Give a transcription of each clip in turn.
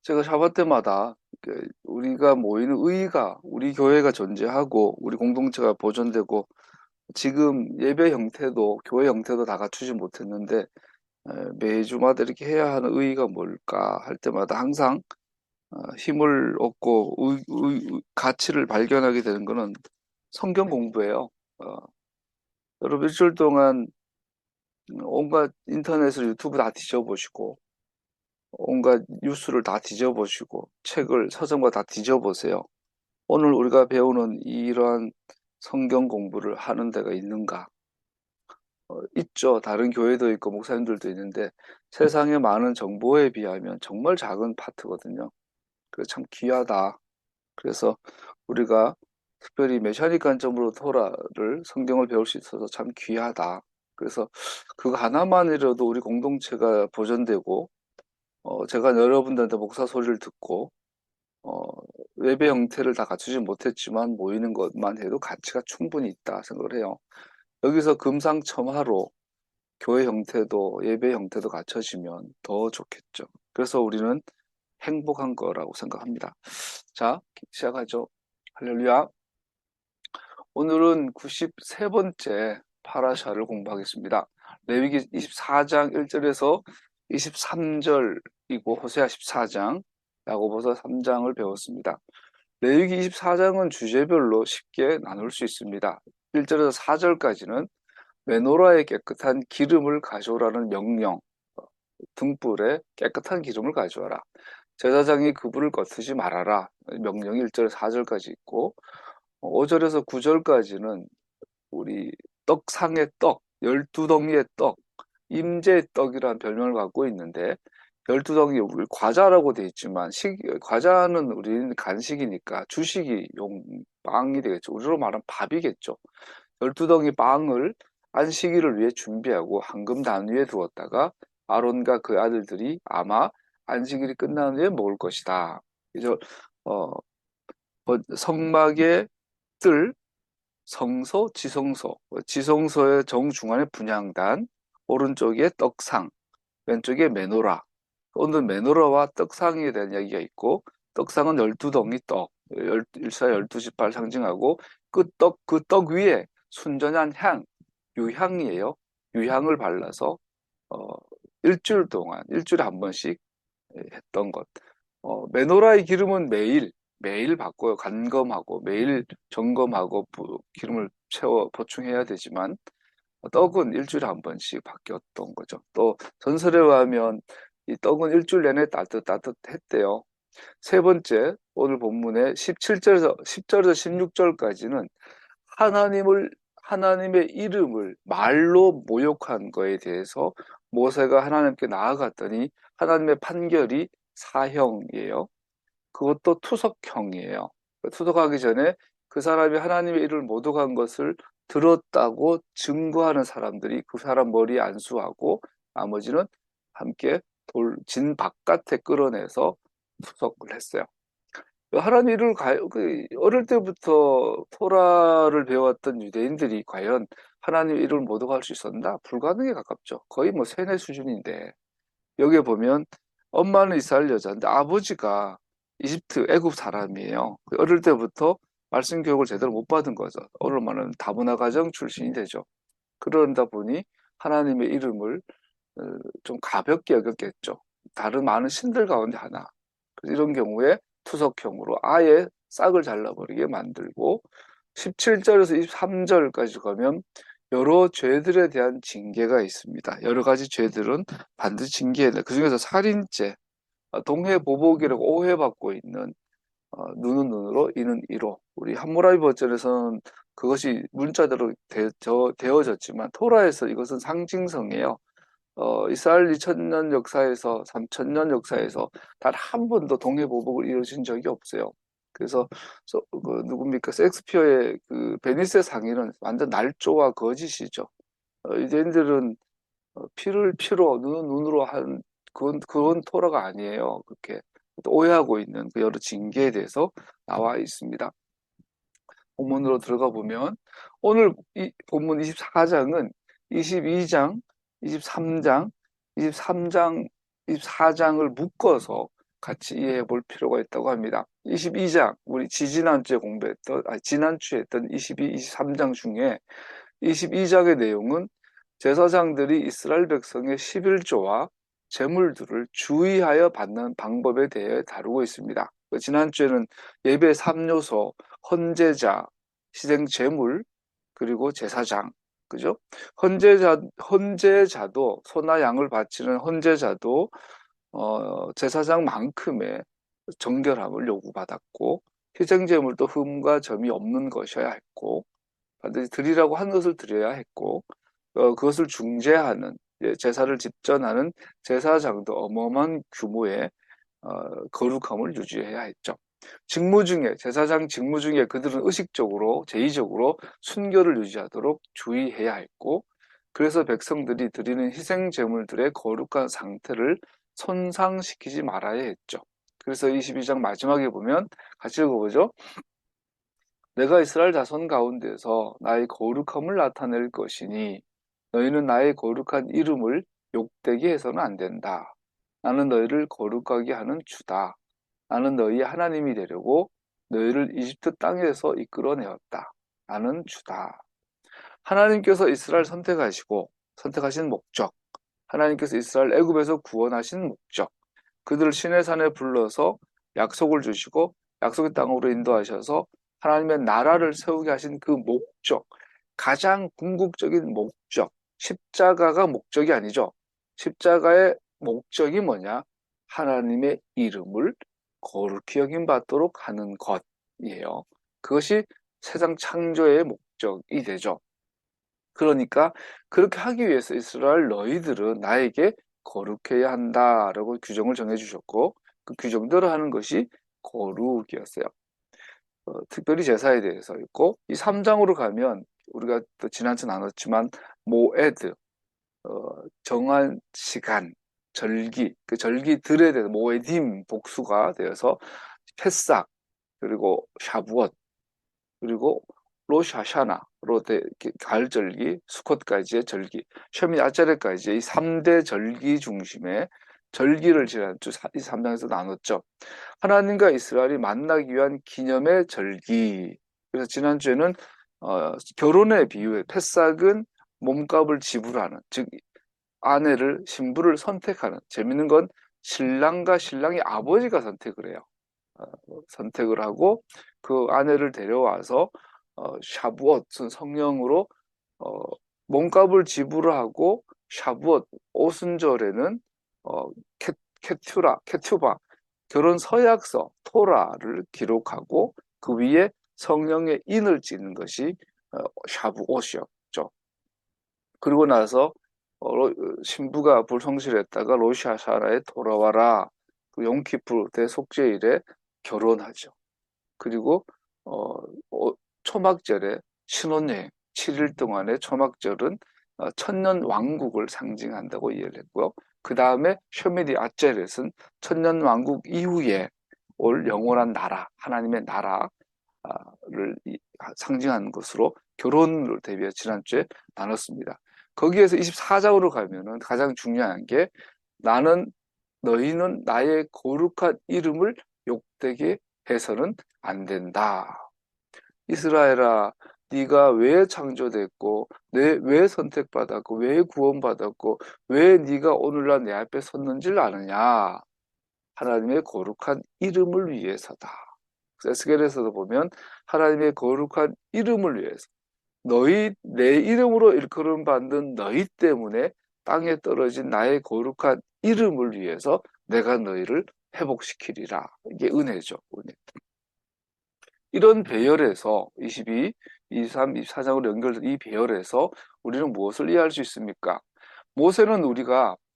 제가 샤bat 때마다 우리가 모이는 의의가 우리 교회가 존재하고 우리 공동체가 보존되고 지금 예배 형태도 교회 형태도 다 갖추지 못했는데 매주마다 이렇게 해야 하는 의의가 뭘까 할 때마다 항상 힘을 얻고 가치를 발견하게 되는 거는 성경 공부예요. 어, 여러분 일주일 동안 온갖 인터넷을 유튜브 다 뒤져보시고 온갖 뉴스를 다 뒤져보시고 책을 서점과 다 뒤져보세요. 오늘 우리가 배우는 이러한 성경 공부를 하는 데가 있는가? 있죠. 다른 교회도 있고 목사님들도 있는데 세상의 많은 정보에 비하면 정말 작은 파트거든요. 그래서 참 귀하다. 그래서 우리가 특별히 메시아닉 관점으로 토라를 성경을 배울 수 있어서 참 귀하다. 그래서 그거 하나만이라도 우리 공동체가 보존되고 제가 여러분들한테 목사 소리를 듣고 어, 예배 형태를 다 갖추지 못했지만 모이는 것만 해도 가치가 충분히 있다 생각을 해요. 여기서 금상첨화로 교회 형태도 예배 형태도 갖춰지면 더 좋겠죠. 그래서 우리는 행복한 거라고 생각합니다. 자, 시작하죠. 할렐루야. 오늘은 93번째 파라샤를 공부하겠습니다. 레위기 24장 1절에서 23절이고 호세아 14장, 야고보서 3장을 배웠습니다. 레위기 24장은 주제별로 쉽게 나눌 수 있습니다. 1절에서 4절까지는 메노라의 깨끗한 기름을 가져오라는 명령, 등불에 깨끗한 기름을 가져와라. 제사장이 그 불을 꺼트지 말아라. 명령이 1절에서 4절까지 있고 5절에서 9절까지는 우리 떡상의 떡, 12덩이의 떡, 임재의 떡이라는 별명을 갖고 있는데 12덩이 우리 과자라고 돼 있지만 과자는 우리는 간식이니까 주식이 빵이 되겠죠. 우리로 말하면 밥이겠죠. 12덩이 빵을 안식일을 위해 준비하고 황금 단위에 두었다가 아론과 그 아들들이 아마 안식일이 끝난 후에 먹을 것이다. 그래서 어, 성막의 뜰, 성소, 지성소, 지성소의 정중앙에 분향단, 오른쪽에 떡상, 왼쪽에 메노라. 오늘 메노라와 떡상에 대한 이야기가 있고 떡상은 12덩이 떡, 일사 12지파를 상징하고 그 떡 위에 순전한 향, 유향이에요. 유향을 발라서 어, 일주일 동안, 일주일에 한 번씩 했던 것. 메노라의 기름은 매일 바꿔요. 간검하고 매일 점검하고 기름을 채워 보충해야 되지만 떡은 일주일에 한 번씩 바뀌었던 거죠. 또 전설에 의하면 이 떡은 일주일 내내 따뜻했대요. 세 번째, 오늘 본문의 10절에서 16절까지는 하나님의 이름을 말로 모욕한 거에 대해서 모세가 하나님께 나아갔더니 하나님의 판결이 사형이에요. 그것도 투석형이에요. 투석하기 전에 그 사람이 하나님의 이름을 모독한 것을 들었다고 증거하는 사람들이 그 사람 머리에 안수하고 나머지는 함께 진 바깥에 끌어내서 투석을 했어요. 하나님 이름을 어릴 때부터 토라를 배웠던 유대인들이 과연 하나님 이름을 모독할 수 있었나? 불가능에 가깝죠. 거의 뭐 세뇌 수준인데 여기에 보면 엄마는 이스라엘 여자인데 아버지가 이집트 애굽 사람이에요. 어릴 때부터 말씀 교육을 제대로 못 받은 거죠. 어릴 말은 다문화 가정 출신이 되죠. 그러다 보니 하나님의 이름을 좀 가볍게 여겼겠죠. 다른 많은 신들 가운데 하나. 이런 경우에 투석형으로 아예 싹을 잘라버리게 만들고 17절에서 23절까지 가면 여러 죄들에 대한 징계가 있습니다. 여러 가지 죄들은 반드시 징계해야 돼. 그중에서 살인죄, 동해보복이라고 오해받고 있는 눈은 눈으로 이는 이로 우리 함무라비 버전에서는 그것이 문자대로 되어졌지만 토라에서 이것은 상징성이에요. 이스라엘 2000년 역사에서 3000년 역사에서 단 한 번도 동해보복을 이루어진 적이 없어요. 그래서 누굽니까 셰익스피어의 그 베니스의 상인은 완전 날조와 거짓이죠. 유대인들은 피를 피로 눈은 눈으로 한 그건 토라가 아니에요. 그렇게 오해하고 있는 그 여러 징계에 대해서 나와 있습니다. 본문으로 들어가 보면 오늘 이 본문 24장은 22장, 23장, 23장, 24장을 묶어서 같이 이해해 볼 필요가 있다고 합니다. 22장, 우리 지지난주에 지난주에 했던 22, 23장 중에 22장의 내용은 제사장들이 이스라엘 백성의 11조와 제물들을 주의하여 받는 방법에 대해 다루고 있습니다. 지난주에는 예배 3요소, 헌제자, 희생 제물, 그리고 제사장, 그죠? 헌제자도, 소나 양을 바치는 헌제자도 제사장만큼의 정결함을 요구받았고, 희생제물도 흠과 점이 없는 것이어야 했고, 반드시 드리라고 한 것을 드려야 했고, 그것을 중재하는, 제사를 집전하는 제사장도 어마어마한 규모의 거룩함을 유지해야 했죠. 제사장 직무 중에 그들은 의식적으로, 제의적으로 순결을 유지하도록 주의해야 했고, 그래서 백성들이 드리는 희생제물들의 거룩한 상태를 손상시키지 말아야 했죠. 그래서 22장 마지막에 보면 같이 읽어보죠. 내가 이스라엘 자손 가운데서 나의 거룩함을 나타낼 것이니 너희는 나의 거룩한 이름을 욕되게 해서는 안 된다. 나는 너희를 거룩하게 하는 주다. 나는 너희의 하나님이 되려고 너희를 이집트 땅에서 이끌어내었다. 나는 주다. 하나님께서 이스라엘 선택하신 목적, 하나님께서 이스라엘 애굽에서 구원하신 목적, 그들을 시내산에 불러서 약속을 주시고 약속의 땅으로 인도하셔서 하나님의 나라를 세우게 하신 그 목적, 가장 궁극적인 목적, 십자가가 목적이 아니죠. 십자가의 목적이 뭐냐? 하나님의 이름을 거룩히 여김 받도록 하는 것이에요. 그것이 세상 창조의 목적이 되죠. 그러니까 그렇게 하기 위해서 이스라엘 너희들은 나에게 거룩해야 한다라고 규정을 정해주셨고, 그 규정대로 하는 것이 거룩이었어요. 특별히 제사에 대해서 있고, 이 3장으로 가면 우리가 또 지난주 나눴지만 모에드, 정한 시간, 절기, 그 절기들에 대해서 모에딤 복수가 되어서 패삭, 그리고 샤부엇, 그리고 로샤샤나로 가을절기, 수컷까지의 절기, 셔밋 아차레까지의 이 3대 절기 중심의 절기를 지난주 이 3장에서 나눴죠. 하나님과 이스라엘이 만나기 위한 기념의 절기. 그래서 지난주에는 결혼의 비유에 패삭은 몸값을 지불하는, 즉 신부를 선택하는. 재밌는 건 신랑과 신랑의 아버지가 선택을 해요. 선택을 하고 그 아내를 데려와서 샤부엇, 성령으로 몸값을 지불하고 샤부엇, 오순절에는 케튜바, 결혼 서약서, 토라를 기록하고 그 위에 성령의 인을 찍는 것이 샤부옷이었죠. 그리고 나서 신부가 불성실했다가 로샤샤라에 돌아와라. 그 용키프 대속죄일에 결혼하죠. 그리고 초막절에 신혼여행 7일 동안의 초막절은 천년 왕국을 상징한다고 이해를 했고요. 그 다음에 셔미디 아체렛은 천년 왕국 이후에 올 영원한 나라, 하나님의 나라를 상징하는 것으로 결혼을 대비해 지난주에 나눴습니다. 거기에서 24장으로 가면은 가장 중요한 게 너희는 나의 거룩한 이름을 욕되게 해서는 안 된다. 이스라엘아, 네가 왜 창조됐고, 왜 선택받았고, 왜 구원받았고, 왜 네가 오늘날 내 앞에 섰는지를 아느냐? 하나님의 거룩한 이름을 위해서다. 에스겔에서도 보면 하나님의 거룩한 이름을 위해서 내 이름으로 일컬음 받는 너희 때문에 땅에 떨어진 나의 거룩한 이름을 위해서 내가 너희를 회복시키리라. 이게 은혜죠, 은혜. 이런 배열에서 22, 23, 24장으로 연결된 이 배열에서 우리는 무엇을 이해할 수 있습니까? 모세는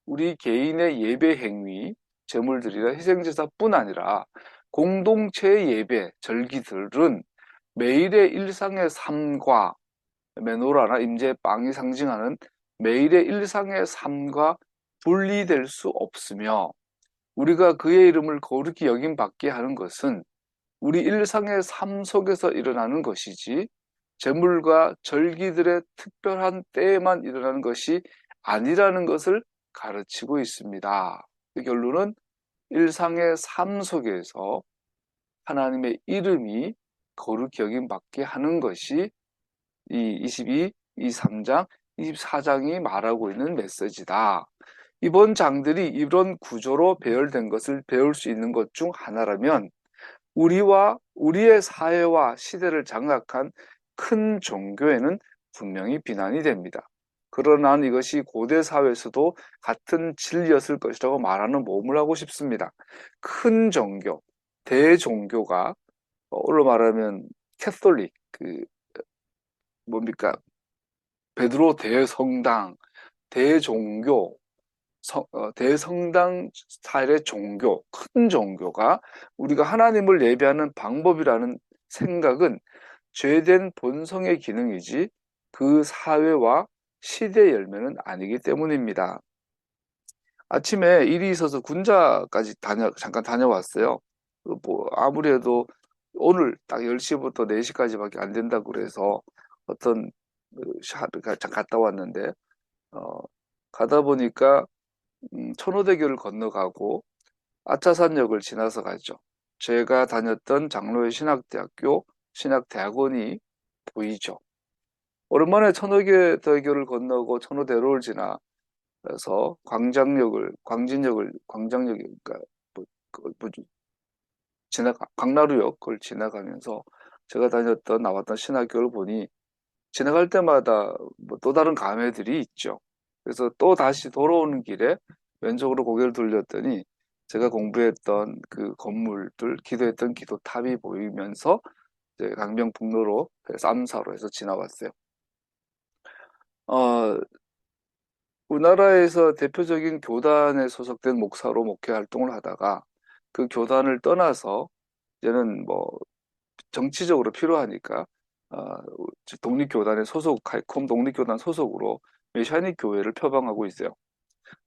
우리 개인의 예배 행위, 제물들이나 희생제사뿐 아니라 공동체의 예배, 절기들은 매일의 일상의 삶과 메노라나 임재빵이 상징하는 매일의 일상의 삶과 분리될 수 없으며 우리가 그의 이름을 거룩히 여김받게 하는 것은 우리 일상의 삶 속에서 일어나는 것이지 제물과 절기들의 특별한 때에만 일어나는 것이 아니라는 것을 가르치고 있습니다. 그 결론은 일상의 삶 속에서 하나님의 이름이 거룩히 여김받게 하는 것이 이 22, 23장, 24장이 말하고 있는 메시지다. 이번 장들이 이런 구조로 배열된 것을 배울 수 있는 것 중 하나라면 우리와 우리의 사회와 시대를 장악한 큰 종교에는 분명히 비난이 됩니다. 그러나 이것이 고대 사회에서도 같은 진리였을 것이라고 말하는 모험을 하고 싶습니다. 큰 종교, 대종교가 오늘 말하면 캐톨릭, 뭡니까? 베드로 대성당, 대종교, 대성당 스타일의 종교, 큰 종교가 우리가 하나님을 예배하는 방법이라는 생각은 죄된 본성의 기능이지 그 사회와 시대의 열매는 아니기 때문입니다. 아침에 일이 있어서 군자까지 잠깐 다녀왔어요. 아무래도 오늘 딱 10시부터 4시까지밖에 안 된다고 그래서 어떤 갔다 왔는데, 어, 가다 보니까 천호대교를 건너가고 아차산역을 지나서 가죠. 제가 다녔던 장로의 신학대학교 신학대학원이 보이죠. 오랜만에 천호대교를 건너고 천호대로를 지나서 광장역을, 그러니까 강나루역을 지나가면서 제가 나왔던 신학교를 보니 지나갈 때마다 또 다른 감회들이 있죠. 그래서 또 다시 돌아오는 길에 왼쪽으로 고개를 돌렸더니 제가 공부했던 그 건물들, 기도했던 기도탑이 보이면서 이제 강변북로로 쌈사로 해서 지나왔어요. 우리나라에서 대표적인 교단에 소속된 목사로 목회 활동을 하다가 그 교단을 떠나서 이제는 정치적으로 필요하니까 독립교단에 칼콤 독립교단 소속으로 메시아닉 교회를 표방하고 있어요.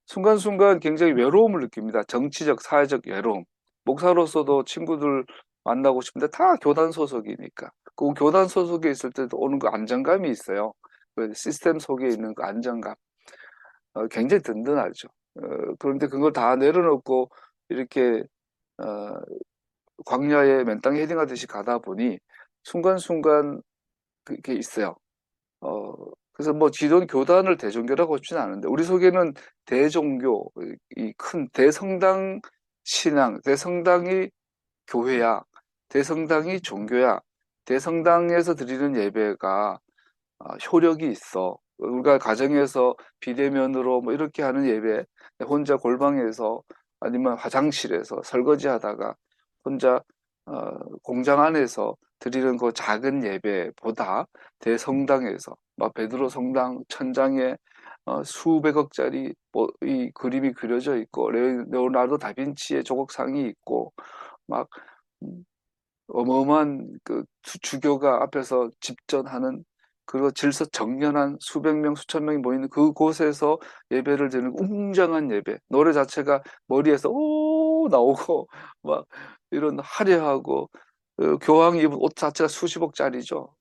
순간순간 굉장히 외로움을 느낍니다. 정치적, 사회적 외로움. 목사로서도 친구들 만나고 싶은데 다 교단 소속이니까. 그 교단 소속에 있을 때도 오는 그 안정감이 있어요. 그 시스템 속에 있는 그 안정감. 굉장히 든든하죠. 그런데 그걸 다 내려놓고 이렇게 어, 광야에 맨땅 헤딩하듯이 가다 보니 순간순간 그게 있어요. 그래서 기존 교단을 대종교라고 싶지는 않은데 우리 속에는 대종교, 이 큰 대성당 신앙, 대성당이 교회야, 대성당이 종교야, 대성당에서 드리는 예배가 효력이 있어. 우리가 가정에서 비대면으로 이렇게 하는 예배, 혼자 골방에서 아니면 화장실에서 설거지하다가 혼자 공장 안에서 드리는 그 작은 예배보다 대성당에서 막 베드로 성당 천장에 수백억짜리 이 그림이 그려져 있고 레오나르도 다빈치의 조각상이 있고 막 어마어마한 그 주교가 앞에서 집전하는 그리고 질서정연한 수백 명, 수천 명이 모이는 그곳에서 예배를 드리는 웅장한 예배. 노래 자체가 머리에서 오 나오고 막 이런 화려하고 교황이 입은 옷 자체가 수십억짜리죠.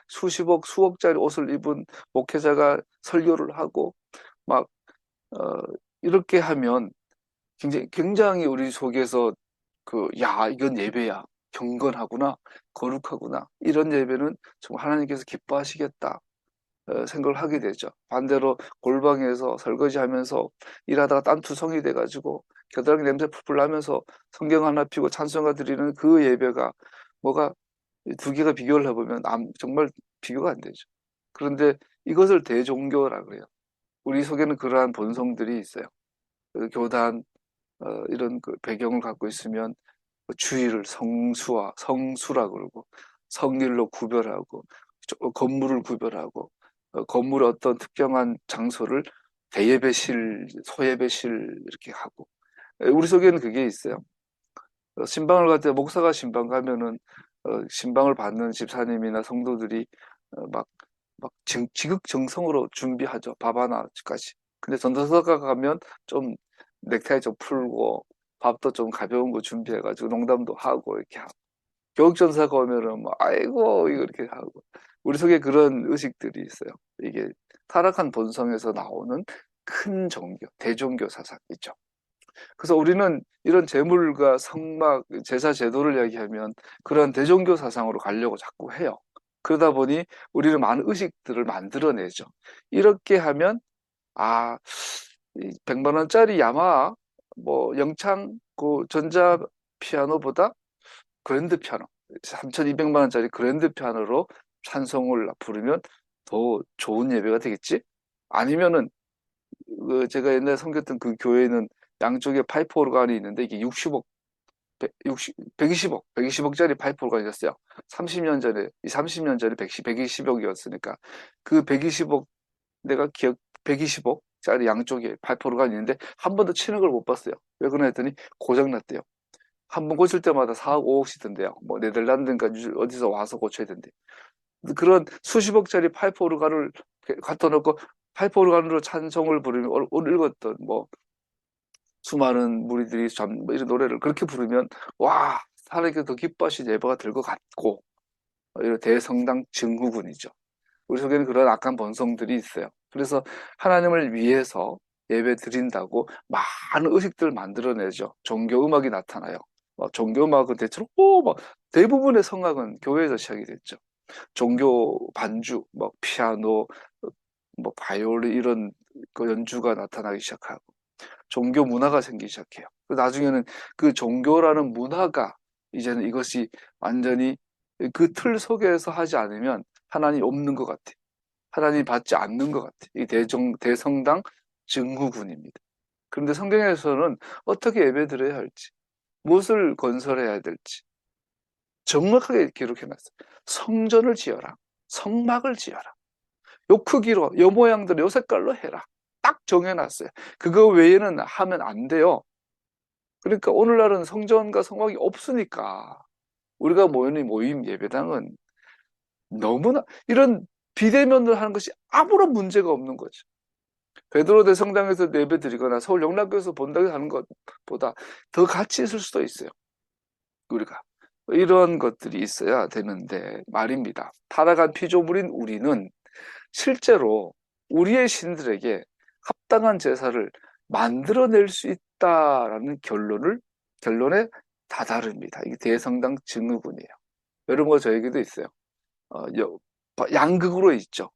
수십억, 수억짜리 옷을 입은 목회자가 설교를 하고 막 이렇게 하면 굉장히 우리 속에서 야, 이건 예배야. 경건하구나. 거룩하구나. 이런 예배는 정말 하나님께서 기뻐하시겠다. 생각을 하게 되죠. 반대로 골방에서 설거지하면서 일하다가 땀투성이 돼가지고 겨드랑이 냄새 풀풀 나면서 성경 하나 펴고 찬송가 드리는 그 예배가 뭐가 두 개가 비교를 해보면 정말 비교가 안 되죠. 그런데 이것을 대종교라 그래요. 우리 속에는 그러한 본성들이 있어요. 교단 이런 그 배경을 갖고 있으면 주의를 성수라 그러고 성일로 구별하고 건물을 구별하고 건물의 어떤 특정한 장소를 대예배실, 소예배실 이렇게 하고 우리 속에는 그게 있어요. 신방을 갈 때 목사가 신방 가면은 신방을 받는 집사님이나 성도들이 막 지극정성으로 준비하죠. 밥 하나까지. 근데 전도사가 가면 좀 넥타이 좀 풀고 밥도 좀 가벼운 거 준비해가지고 농담도 하고 이렇게 하고 교육전사가 오면은 뭐 아이고 이거 이렇게 하고 우리 속에 그런 의식들이 있어요. 이게 타락한 본성에서 나오는 큰 종교, 대종교 사상이죠. 그래서 우리는 이런 제물과 성막, 제사 제도를 이야기하면 그런 대종교 사상으로 가려고 자꾸 해요. 그러다 보니 우리는 많은 의식들을 만들어내죠. 이렇게 하면 아, 100만 원짜리 야마 뭐 영창 그 전자 피아노보다 그랜드 피아노 3,200만 원짜리 그랜드 피아노로 찬송을 부르면 더 좋은 예배가 되겠지? 아니면은 그 제가 옛날에 섬겼던 그 교회는 양쪽에 파이프 오르간이 있는데 이게 60억, 60, 120억, 120억짜리 파이프 오르간이었어요. 30년 전에, 30년 전에 120억이었으니까 그 120억, 내가 기억, 120억짜리 양쪽에 파이프 오르간이 있는데 한 번도 치는 걸 못 봤어요. 왜 그러나 했더니 고장났대요. 한 번 고칠 때마다 4억, 5억씩 든대요. 뭐 네덜란드인가 어디서 와서 고쳐야 된대. 그런 수십억짜리 파이프 오르간을 갖다 놓고 파이프 오르간으로 찬송을 부르면 오늘 읽었던 뭐 수많은 무리들이 뭐 이런 노래를 그렇게 부르면 와 하나님께 더 기뻐하신 예배가 될 것 같고 이런 대성당 증후군이죠. 우리 속에는 그런 악한 본성들이 있어요. 그래서 하나님을 위해서 예배 드린다고 많은 의식들을 만들어내죠. 종교 음악이 나타나요. 종교 음악은 대체로 막 대부분의 성악은 교회에서 시작이 됐죠. 종교 반주, 뭐 피아노, 뭐 바이올린 이런 그 연주가 나타나기 시작하고 종교 문화가 생기기 시작해요. 나중에는 그 종교라는 문화가 이제는 이것이 완전히 그 틀 속에서 하지 않으면 하나님 없는 것 같아요. 하나님 받지 않는 것 같아요. 이 대성당 증후군입니다. 그런데 성경에서는 어떻게 예배드려야 할지, 무엇을 건설해야 될지 정확하게 기록해놨어요. 성전을 지어라. 성막을 지어라. 요 크기로, 요 모양대로, 요 색깔로 해라. 딱 정해놨어요. 그거 외에는 하면 안 돼요. 그러니까 오늘날은 성전과 성막이 없으니까 우리가 모이는 모임 예배당은 너무나 이런 비대면을 하는 것이 아무런 문제가 없는 거죠. 베드로 대성당에서 예배 드리거나 서울 영락교에서 본다고 하는 것보다 더 가치 있을 수도 있어요. 우리가 이런 것들이 있어야 되는데 말입니다. 타락한 피조물인 우리는 실제로 우리의 신들에게 합당한 제사를 만들어낼 수 있다라는 결론에 다다릅니다. 이게 대성당 증후군이에요. 이런 거 저에게도 있어요. 양극으로 있죠.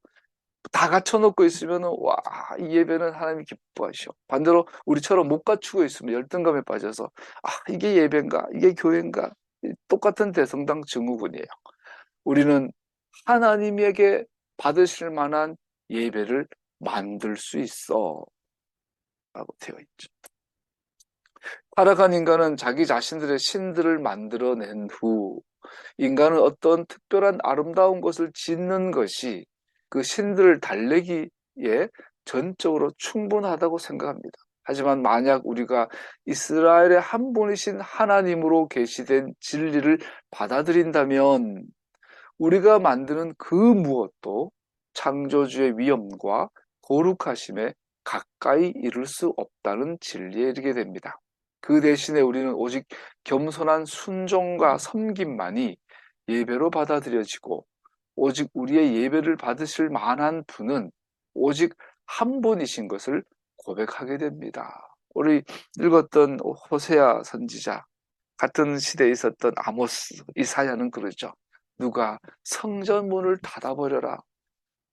다 갖춰놓고 있으면은 와, 이 예배는 하나님이 기뻐하셔. 반대로 우리처럼 못 갖추고 있으면 열등감에 빠져서 아, 이게 예배인가? 이게 교회인가? 똑같은 대성당 증후군이에요. 우리는 하나님에게 받으실 만한 예배를 만들 수 있어 라고 되어 있죠. 타락한 인간은 자기 자신들의 신들을 만들어낸 후 인간은 어떤 특별한 아름다운 것을 짓는 것이 그 신들을 달래기에 전적으로 충분하다고 생각합니다. 하지만 만약 우리가 이스라엘의 한 분이신 하나님으로 계시된 진리를 받아들인다면 우리가 만드는 그 무엇도 창조주의 위엄과 거룩하심에 가까이 이를 수 없다는 진리에 이르게 됩니다. 그 대신에 우리는 오직 겸손한 순종과 섬김만이 예배로 받아들여지고 오직 우리의 예배를 받으실 만한 분은 오직 한 분이신 것을 고백하게 됩니다. 우리 읽었던 호세아 선지자 같은 시대에 있었던 아모스, 이사야는 그러죠. 누가 성전 문을 닫아버려라.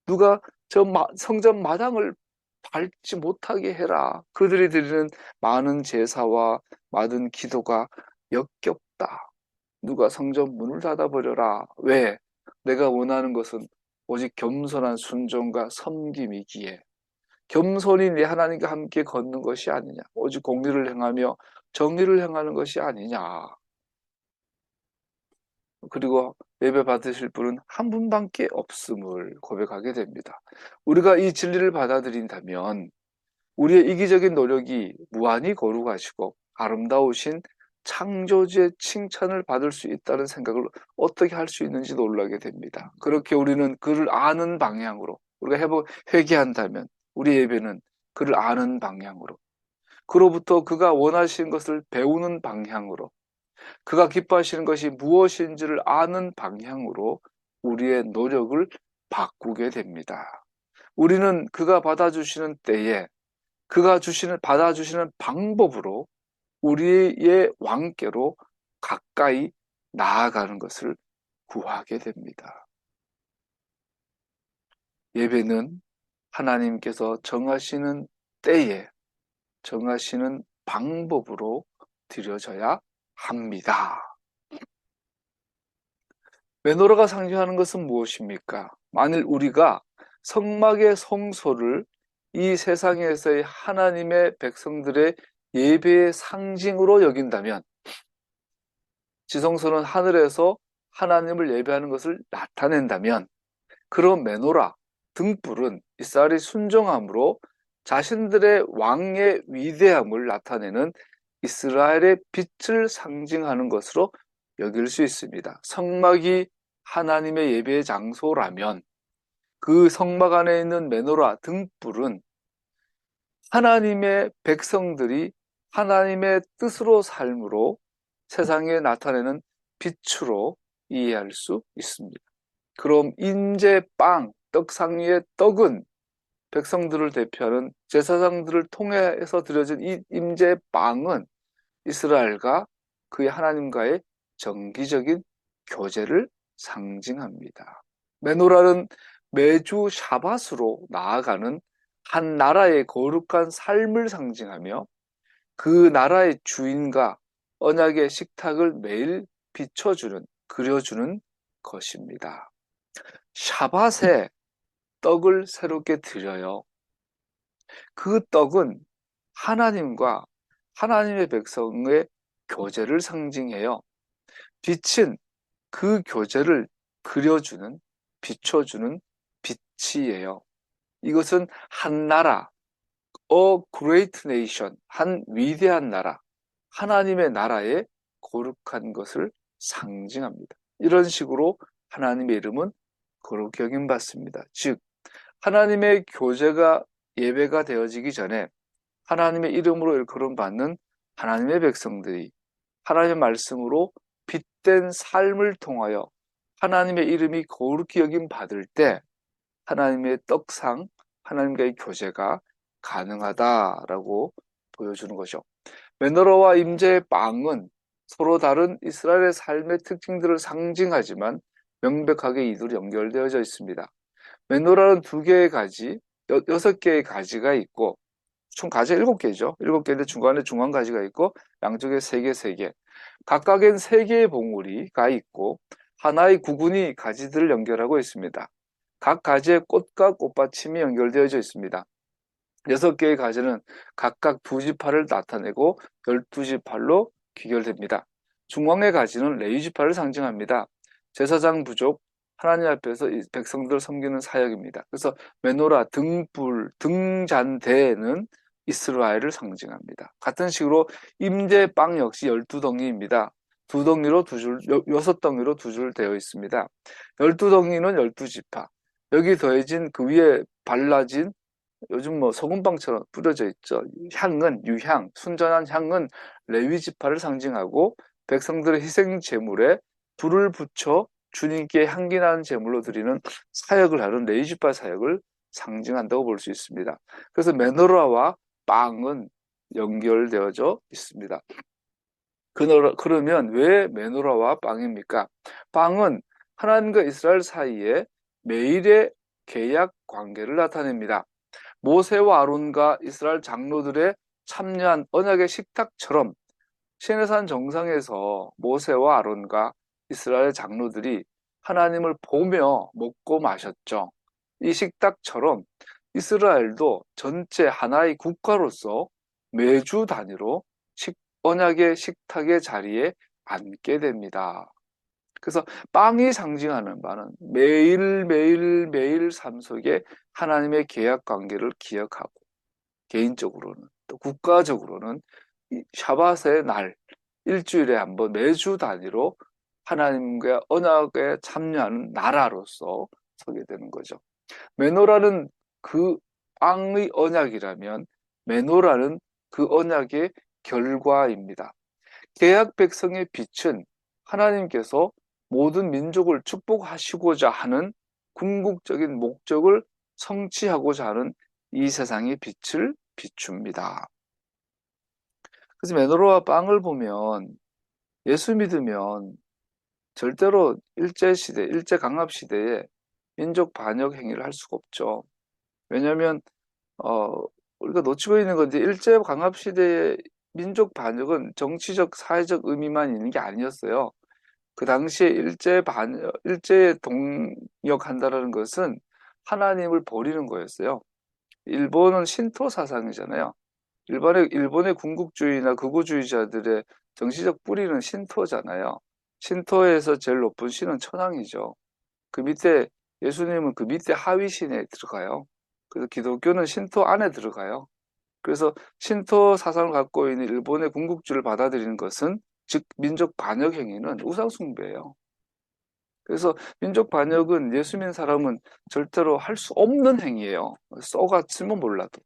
누가 성전 마당을 밟지 못하게 해라. 그들이 드리는 많은 제사와 많은 기도가 역겹다. 누가 성전 문을 닫아버려라. 왜? 내가 원하는 것은 오직 겸손한 순종과 섬김이기에 겸손히 내 하나님과 함께 걷는 것이 아니냐. 오직 공의를 행하며 정의를 행하는 것이 아니냐. 그리고 예배 받으실 분은 한 분밖에 없음을 고백하게 됩니다. 우리가 이 진리를 받아들인다면 우리의 이기적인 노력이 무한히 거룩하시고 아름다우신 창조주의 칭찬을 받을 수 있다는 생각을 어떻게 할 수 있는지 놀라게 됩니다. 그렇게 우리는 그를 아는 방향으로 우리가 회개한다면 우리 예배는 그를 아는 방향으로 그로부터 그가 원하시는 것을 배우는 방향으로 그가 기뻐하시는 것이 무엇인지를 아는 방향으로 우리의 노력을 바꾸게 됩니다. 우리는 그가 받아주시는 때에 그가 받아주시는 방법으로 우리의 왕께로 가까이 나아가는 것을 구하게 됩니다. 예배는 하나님께서 정하시는 때에 정하시는 방법으로 드려져야 합니다. 메노라가 상징하는 것은 무엇입니까? 만일 우리가 성막의 성소를 이 세상에서의 하나님의 백성들의 예배의 상징으로 여긴다면, 지성소는 하늘에서 하나님을 예배하는 것을 나타낸다면, 그런 메노라, 등불은 이스라엘의 순종함으로 자신들의 왕의 위대함을 나타내는 이스라엘의 빛을 상징하는 것으로 여길 수 있습니다. 성막이 하나님의 예배의 장소라면 그 성막 안에 있는 메노라, 등불은 하나님의 백성들이 하나님의 뜻으로 삶으로 세상에 나타내는 빛으로 이해할 수 있습니다. 그럼 인제빵, 떡상 위의 떡은 백성들을 대표하는 제사장들을 통해서 드려진 이 임재빵은 이스라엘과 그의 하나님과의 정기적인 교제를 상징합니다. 메노라는 매주 샤밧으로 나아가는 한 나라의 거룩한 삶을 상징하며 그 나라의 주인과 언약의 식탁을 매일 비춰주는, 그려주는 것입니다. 샤밧에 떡을 새롭게 드려요. 그 떡은 하나님과 하나님의 백성의 교제를 상징해요. 빛은 그 교제를 그려주는, 비춰주는 빛이에요. 이것은 한 나라, a great nation, 한 위대한 나라, 하나님의 나라의 거룩한 것을 상징합니다. 이런 식으로 하나님의 이름은 거룩히 여김받습니다. 즉, 하나님의 교제가 예배가 되어지기 전에 하나님의 이름으로 일컬음받는 하나님의 백성들이 하나님의 말씀으로 빛된 삶을 통하여 하나님의 이름이 거룩히 여김 받을 때 하나님의 떡상, 하나님과의 교제가 가능하다라고 보여주는 거죠. 메노라와 임재의 빵은 서로 다른 이스라엘의 삶의 특징들을 상징하지만 명백하게 이들이 연결되어져 있습니다. 메노라는 2개의 가지, 6개의 가지가 있고, 총 가지가 7개죠. 7개인데 중간에 중간 가지가 있고, 양쪽에 3개, 3개. 각각엔 3개의 봉우리가 있고, 하나의 구근이 가지들을 연결하고 있습니다. 각 가지에 꽃과 꽃받침이 연결되어져 있습니다. 6개의 가지는 각각 2지파를 나타내고 12지파로 귀결됩니다. 중앙의 가지는 레위지파를 상징합니다. 제사장 부족, 하나님 앞에서 백성들을 섬기는 사역입니다. 그래서 메노라, 등불, 등잔대는 이스라엘을 상징합니다. 같은 식으로 임재빵 역시 12덩이입니다. 2덩이로 2줄, 6덩이로 2줄 되어 있습니다. 12덩이는 12지파. 여기 더해진 그 위에 발라진 요즘 뭐 소금빵처럼 뿌려져 있죠. 향은, 유향, 순전한 향은 레위지파를 상징하고 백성들의 희생 제물에 불을 붙여 주님께 향기나는 제물로 드리는 사역을 하는 레위지파 사역을 상징한다고 볼 수 있습니다. 그래서 메노라와 빵은 연결되어져 있습니다. 그러면 왜 메노라와 빵입니까? 빵은 하나님과 이스라엘 사이에 매일의 계약 관계를 나타냅니다. 모세와 아론과 이스라엘 장로들의 참여한 언약의 식탁처럼 시내산 정상에서 모세와 아론과 이스라엘 장로들이 하나님을 보며 먹고 마셨죠. 이 식탁처럼 이스라엘도 전체 하나의 국가로서 매주 단위로 언약의 식탁의 자리에 앉게 됩니다. 그래서 빵이 상징하는 바는 매일매일 삶 속에 하나님의 계약 관계를 기억하고 개인적으로는 또 국가적으로는 샤밧의 날, 일주일에 한 번 매주 단위로 하나님과 언약에 참여하는 나라로서 서게 되는 거죠. 메노라는 그 빵의 언약이라면 메노라는 그 언약의 결과입니다. 계약 백성의 빛은 하나님께서 모든 민족을 축복하시고자 하는 궁극적인 목적을 성취하고자 하는 이 세상의 빛을 비춥니다. 그래서 메노로와 빵을 보면 예수 믿으면 절대로 일제시대, 일제강압시대에 민족 반역 행위를 할 수가 없죠. 왜냐하면 우리가 놓치고 있는 건데 일제강압시대의 민족 반역은 정치적, 사회적 의미만 있는 게 아니었어요. 그 당시에 일제에 동역한다라는 것은 하나님을 버리는 거였어요. 일본은 신토 사상이잖아요. 일본의 군국주의나 극우주의자들의 정치적 뿌리는 신토잖아요. 신토에서 제일 높은 신은 천황이죠. 그 밑에 예수님은 그 밑에 하위 신에 들어가요. 그래서 기독교는 신토 안에 들어가요. 그래서 신토 사상을 갖고 있는 일본의 군국주의를 받아들이는 것은 즉 민족 반역 행위는 우상 숭배예요. 그래서 민족 반역은 예수 믿는 사람은 절대로 할 수 없는 행위예요. 써갔으면 몰라도.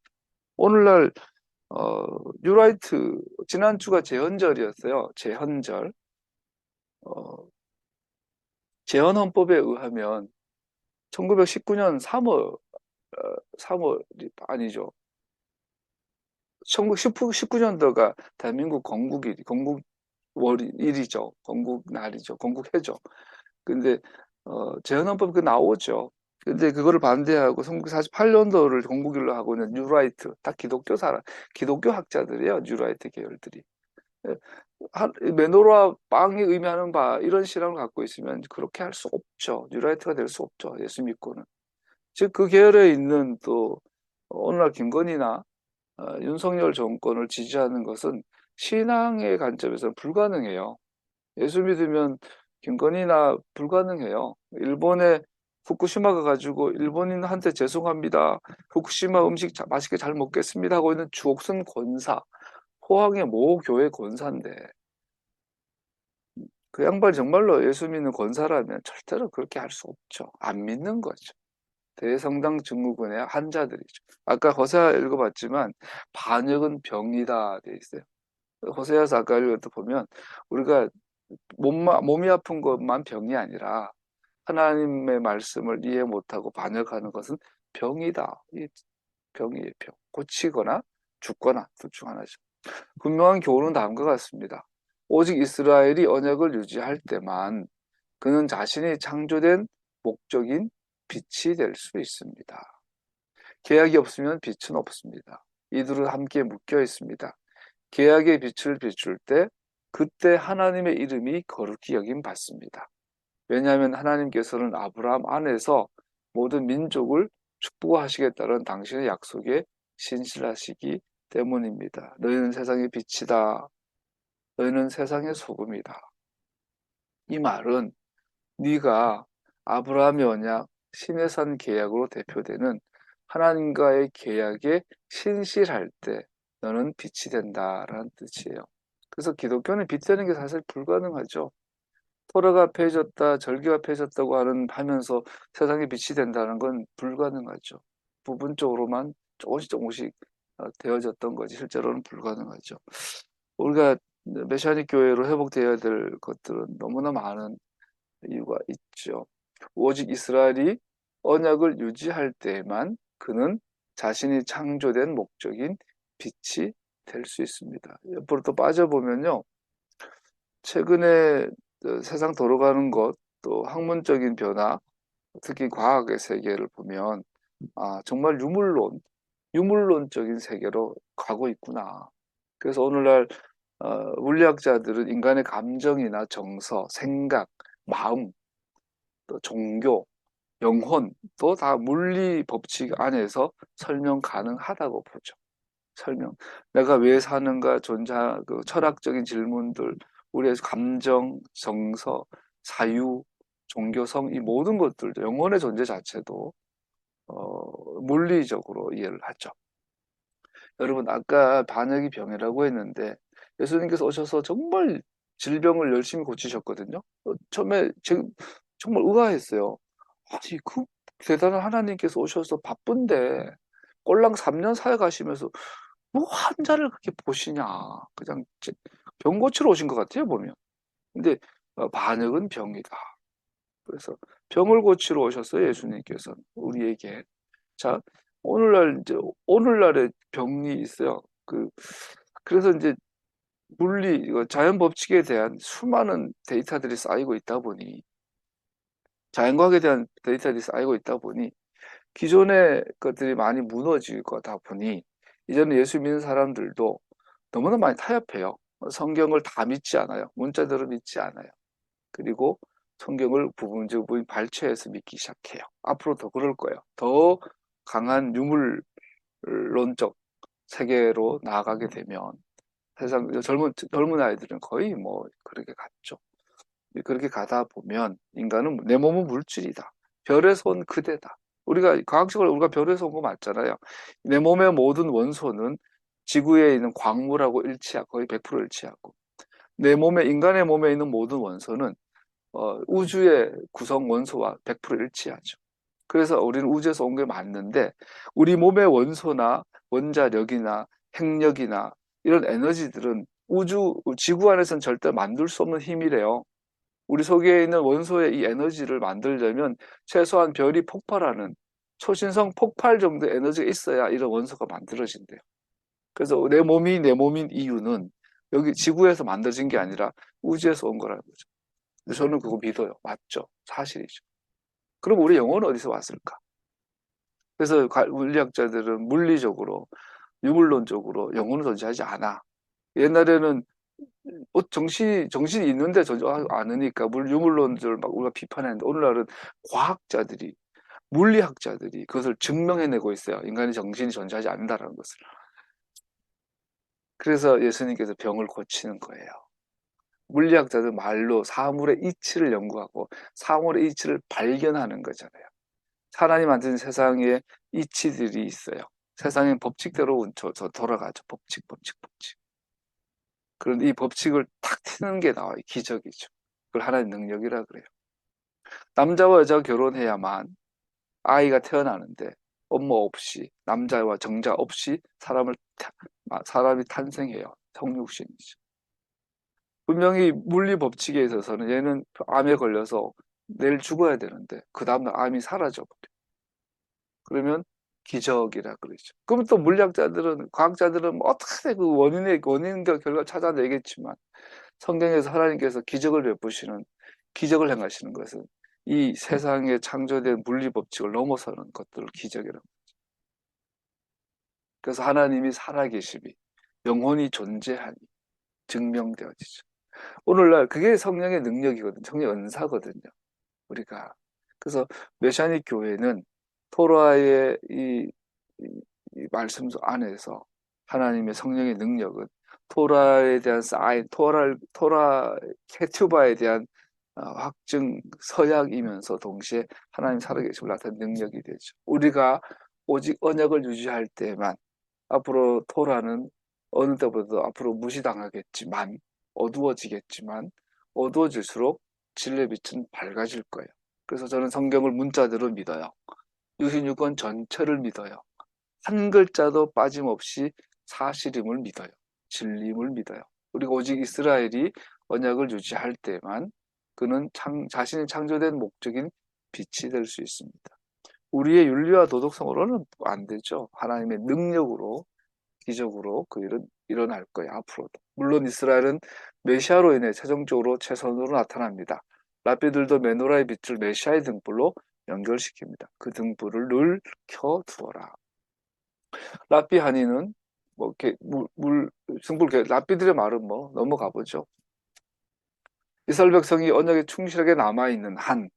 오늘날 뉴라이트 지난주가 제헌절이었어요. 제헌절. 어, 제헌헌법에 의하면 1919년 3월이 아니죠. 1919년도가 대한민국 건국일이죠. 건국날이죠. 건국해죠. 근데 제헌헌법 그 나오죠. 근데 그거를 반대하고 1948년도를 건국일로 하고 있는 뉴라이트, 다 기독교 학자들이에요. 뉴라이트 계열들이. 예, 메노라 빵이 의미하는 바 이런 신앙을 갖고 있으면 그렇게 할 수 없죠. 뉴라이트가 될 수 없죠. 예수 믿고는. 즉 그 계열에 있는 또 오늘날 김건희나 윤석열 정권을 지지하는 것은 신앙의 관점에서는 불가능해요. 예수 믿으면 김건희나 불가능해요. 일본에 후쿠시마가 가지고 일본인한테 죄송합니다. 후쿠시마 음식 맛있게 잘 먹겠습니다 하고 있는 주옥순 권사, 포항의 모 교회 권사인데 그 양반이 정말로 예수 믿는 권사라면 절대로 그렇게 할 수 없죠. 안 믿는 거죠. 대성당 증후군의 환자들이죠. 아까 호세아 읽어봤지만 반역은 병이다 돼 있어요. 호세아서 아까 읽었다 보면 우리가 몸이 아픈 것만 병이 아니라 하나님의 말씀을 이해 못하고 반역하는 것은 병이다. 이 병이에요, 병. 고치거나 죽거나 둘 중 하나죠. 분명한 교훈은 다음과 같습니다. 오직 이스라엘이 언약을 유지할 때만 그는 자신이 창조된 목적인 빛이 될 수 있습니다. 계약이 없으면 빛은 없습니다. 이들은 함께 묶여 있습니다. 계약의 빛을 비출 때 그때 하나님의 이름이 거룩히 여김 받습니다. 왜냐하면 하나님께서는 아브라함 안에서 모든 민족을 축복하시겠다는 당신의 약속에 신실하시기 때문입니다. 너희는 세상의 빛이다. 너희는 세상의 소금이다. 이 말은 네가 아브라함의 언약, 시내산 계약으로 대표되는 하나님과의 계약에 신실할 때 너는 빛이 된다라는 뜻이에요. 그래서 기독교는 빛 되는 게 사실 불가능하죠. 토라가 폐해졌다, 절기가 폐해졌다고 하면서 세상에 빛이 된다는 건 불가능하죠. 부분적으로만 조금씩 되어졌던 거지 실제로는 불가능하죠. 우리가 메시아닉 교회로 회복되어야 될 것들은 너무나 많은 이유가 있죠. 오직 이스라엘이 언약을 유지할 때에만 그는 자신이 창조된 목적인 빛이 될 수 있습니다. 옆으로 또 빠져보면요. 최근에 세상 돌아가는 것, 또 학문적인 변화, 특히 과학의 세계를 보면 정말 유물론적인 세계로 가고 있구나. 그래서 오늘날 물리학자들은 인간의 감정이나 정서, 생각, 마음, 또 종교, 영혼도 다 물리 법칙 안에서 설명 가능하다고 보죠. 내가 왜 사는가, 그 철학적인 질문들, 우리의 감정, 정서, 사유, 종교성, 이 모든 것들도 영혼의 존재 자체도 물리적으로 이해를 하죠. 여러분, 아까 반역이 병이라고 했는데 예수님께서 오셔서 정말 질병을 열심히 고치셨거든요. 처음에 정말 의아했어요. 아니, 그 대단한 하나님께서 오셔서 바쁜데 꼴랑 3년 사역 하시면서 뭐 환자를 그렇게 보시냐. 그냥 병 고치러 오신 것 같아요, 보면. 근데 반역은 병이다. 그래서 병을 고치러 오셨어요, 예수님께서 우리에게. 자, 오늘날에 병이 있어요. 그래서 이제 이거 자연 법칙에 대한 수많은 데이터들이 쌓이고 있다 보니, 자연과학에 대한 데이터들이 쌓이고 있다 보니, 기존의 것들이 많이 무너질 거다 보니, 이제는 예수 믿는 사람들도 너무나 많이 타협해요. 성경을 다 믿지 않아요. 문자대로 믿지 않아요. 그리고 성경을 부분 발췌해서 믿기 시작해요. 앞으로 더 그럴 거예요. 더 강한 유물론적 세계로 나아가게 되면 세상 젊은 아이들은 거의 뭐 그렇게 갔죠. 그렇게 가다 보면 인간은 내 몸은 물질이다. 별에서 온 그대다. 우리가 과학적으로 우리가 별에서 온 거 맞잖아요. 내 몸의 모든 원소는 지구에 있는 광물하고 일치하고 거의 100% 일치하고 인간의 몸에 있는 모든 원소는 우주의 구성 원소와 100% 일치하죠. 그래서 우리는 우주에서 온 게 맞는데 우리 몸의 원소나 원자력이나 핵력이나 이런 에너지들은 지구 안에서는 절대 만들 수 없는 힘이래요. 우리 속에 있는 원소의 이 에너지를 만들려면 최소한 별이 폭발하는 초신성 폭발 정도의 에너지가 있어야 이런 원소가 만들어진대요. 그래서 내 몸인 이유는 여기 지구에서 만들어진 게 아니라 우주에서 온 거라는 거죠. 저는 그거 믿어요. 맞죠? 사실이죠. 그럼 우리 영혼은 어디서 왔을까? 그래서 물리학자들은 물리적으로, 유물론적으로 영혼을 존재하지 않아. 옛날에는 정신이 있는데 존재하지 않으니까 유물론들을 막 우리가 비판했는데 오늘날은 과학자들이, 물리학자들이 그것을 증명해내고 있어요. 인간의 정신이 존재하지 않는다는 것을. 그래서 예수님께서 병을 고치는 거예요. 물리학자들 말로 사물의 이치를 연구하고 사물의 이치를 발견하는 거잖아요. 하나님 만든 세상에 이치들이 있어요. 세상엔 법칙대로 돌아가죠. 법칙. 그런 이 법칙을 탁 트는 게 나와요. 기적이죠. 그걸 하나의 능력이라 그래요. 남자와 여자가 결혼해야만 아이가 태어나는데 엄마 없이 남자와 정자 없이 사람이 탄생해요. 성육신이죠. 분명히 물리 법칙에 있어서는 얘는 암에 걸려서 내일 죽어야 되는데 그 다음날 암이 사라져 버려. 그러면 기적이라 그러죠. 그럼 또 물리학자들은 과학자들은 뭐 어떻게 그 원인과 결과 찾아내겠지만 성경에서 하나님께서 기적을 베푸시는 기적을 행하시는 것은 이 세상에 창조된 물리 법칙을 넘어서는 것들을 기적이라고. 그래서 하나님이 살아계심이 영혼이 존재하니 증명되어지죠. 오늘날 그게 성령의 능력이거든요. 성령의 은사거든요. 우리가. 그래서 메시아닉 교회는 토라의 이 말씀 안에서 하나님의 성령의 능력은 토라에 대한 사인, 토라 케투바에 대한 확증 서약이면서 동시에 하나님 살아계심을 나타내는 능력이 되죠. 우리가 오직 언약을 유지할 때만 앞으로 토라는 어느 때보다도 앞으로 무시당하겠지만 어두워지겠지만 어두워질수록 진리의 빛은 밝아질 거예요. 그래서 저는 성경을 문자대로 믿어요. 유신유권 전체를 믿어요. 한 글자도 빠짐없이 사실임을 믿어요. 진리임을 믿어요. 그리고 오직 이스라엘이 언약을 유지할 때만 그는 자신이 창조된 목적인 빛이 될 수 있습니다. 우리의 윤리와 도덕성으로는 안 되죠. 하나님의 능력으로 기적으로 그 일은 일어날 거예요. 앞으로도. 물론 이스라엘은 메시아로 인해 최종적으로 최선으로 나타납니다. 랍비들도 메노라의 빛을 메시아의 등불로 연결시킵니다. 그 등불을 늘 켜두어라. 랍비 한이는 뭐 이렇게 등불 랍비들의 말은 뭐 넘어가 보죠. 이스라엘 백성이 언약에 충실하게 남아 있는 한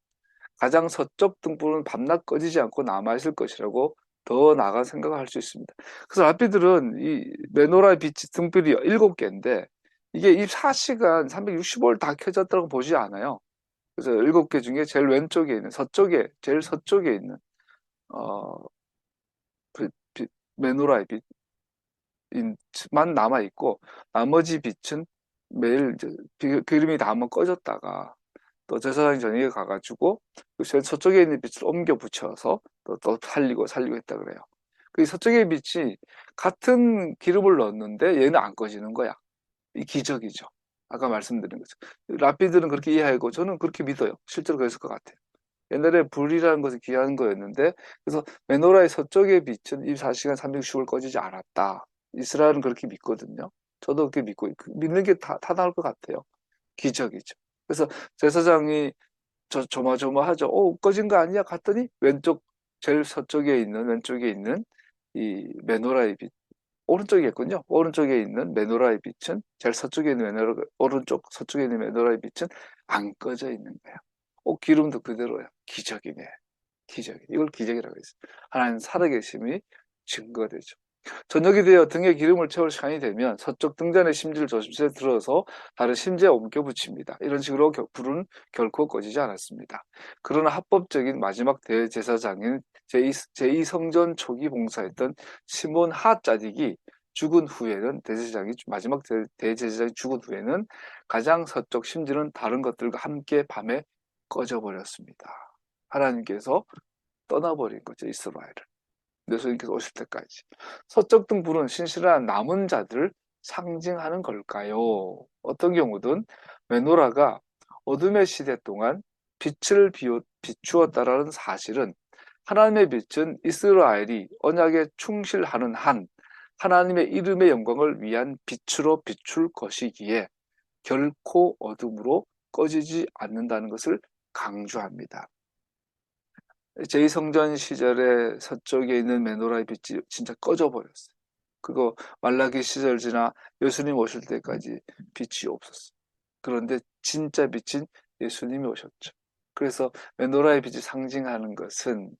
가장 서쪽 등불은 밤낮 꺼지지 않고 남아 있을 것이라고 더 나아가 생각할 수 있습니다. 그래서 랍비들은 이 메노라의 빛 등불이 7개인데 이게 24시간 365일 다 켜졌다고 보지 않아요. 그래서 7개 중에 제일 왼쪽에 있는 제일 서쪽에 있는 어, 메노라의 빛만 남아 있고 나머지 빛은 매일 이제 기름이 다 한번 꺼졌다가 또 제사장이 저녁에 가가지고 그 서쪽에 있는 빛을 옮겨 붙여서 또 살리고 했다 그래요. 그 서쪽의 빛이 같은 기름을 넣었는데 얘는 안 꺼지는 거야. 이 기적이죠. 아까 말씀드린 거죠. 랍비들은 그렇게 이해하고 저는 그렇게 믿어요. 실제로 그랬을 것 같아요. 옛날에 불이라는 것은 귀한 거였는데 그래서 메노라의 서쪽의 빛은 24시간 360을 꺼지지 않았다. 이스라엘은 그렇게 믿거든요. 저도 그렇게 믿고 믿는 게 다 나을 것 같아요. 기적이죠. 그래서 제사장이 조마조마하죠. 꺼진 거 아니야? 갔더니 제일 서쪽에 있는 왼쪽에 있는 이 메노라의 빛, 오른쪽이겠군요. 오른쪽에 있는 메노라의 빛은 제일 서쪽에 있는 오른쪽 서쪽에 있는 메노라의 빛은 안 꺼져 있는 거예요. 기름도 그대로예요. 기적이네. 기적. 이걸 기적이라고 했어요. 하나님 살아계심이 증거되죠. 저녁이 되어 등에 기름을 채울 시간이 되면 서쪽 등잔의 심지를 조심스레 들어서 다른 심지에 옮겨 붙입니다. 이런 식으로 불은 결코 꺼지지 않았습니다. 그러나 합법적인 마지막 대제사장인 제2성전 초기 봉사했던 시몬 하짜딕이 죽은 후에는 마지막 대제사장이 죽은 후에는 가장 서쪽 심지는 다른 것들과 함께 밤에 꺼져버렸습니다. 하나님께서 떠나버린 거죠, 이스라엘을. 예수님께서 오실 때까지. 서쪽 등 불은 신실한 남은 자들을 상징하는 걸까요? 어떤 경우든 메노라가 어둠의 시대 동안 빛을 비추었다라는 사실은 하나님의 빛은 이스라엘이 언약에 충실하는 한 하나님의 이름의 영광을 위한 빛으로 비출 것이기에 결코 어둠으로 꺼지지 않는다는 것을 강조합니다. 제2성전 시절에 서쪽에 있는 메노라의 빛이 진짜 꺼져버렸어요. 그거 말라기 시절 지나 예수님 오실 때까지 빛이 없었어요. 그런데 진짜 빛인 예수님이 오셨죠. 그래서 메노라의 빛이 상징하는 것은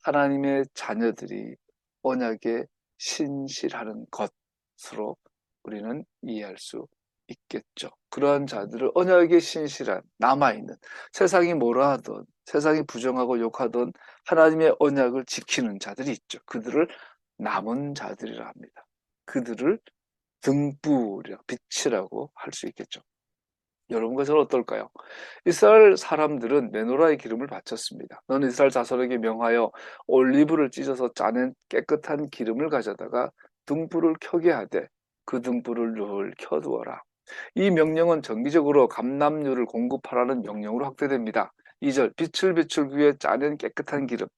하나님의 자녀들이 언약에 신실하는 것으로 우리는 이해할 수 있겠죠. 그러한 자들을 언약에 신실한 남아있는, 세상이 뭐라 하든 세상이 부정하고 욕하던 하나님의 언약을 지키는 자들이 있죠. 그들을 남은 자들이라 합니다. 그들을 등불이라 빛이라고 할 수 있겠죠. 여러분 것은 어떨까요? 이스라엘 사람들은 메노라의 기름을 바쳤습니다. 너는 이스라엘 자손에게 명하여 올리브를 찢어서 짜낸 깨끗한 기름을 가져다가 등불을 켜게 하되 그 등불을 늘 켜두어라. 이 명령은 정기적으로 감람류를 공급하라는 명령으로 확대됩니다. 2절 빛을 비추기 위해 짜낸 깨끗한 기름.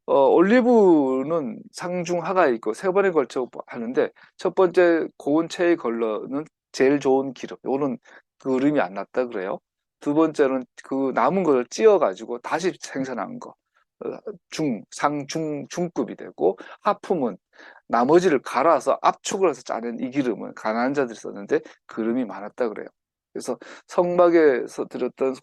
올리브는 상중하가 있고 세 번에 걸쳐 하는데 첫 번째 고운 체에 걸러는 제일 좋은 기름. 이거는 그름이 안 났다 그래요. 두 번째는 그 남은 것을 찧어가지고 다시 생산한 거. 중급이 되고 하품은 나머지를 갈아서 압축을 해서 짜낸 이 기름은 가난한 자들이 썼는데 그름이 많았다 그래요. 그래서 성막에서 드렸던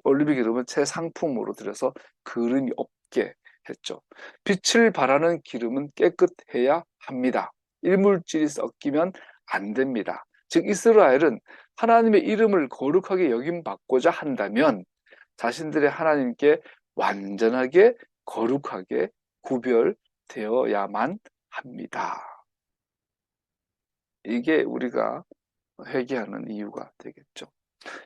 올리브 기름은 최상품으로 드려서 그름이 없게 했죠. 빛을 발하는 기름은 깨끗해야 합니다. 일물질이 섞이면 안 됩니다. 즉 이스라엘은 하나님의 이름을 거룩하게 여김받고자 한다면 자신들의 하나님께 완전하게 거룩하게 구별되어야만 합니다. 이게 우리가 회개하는 이유가 되겠죠.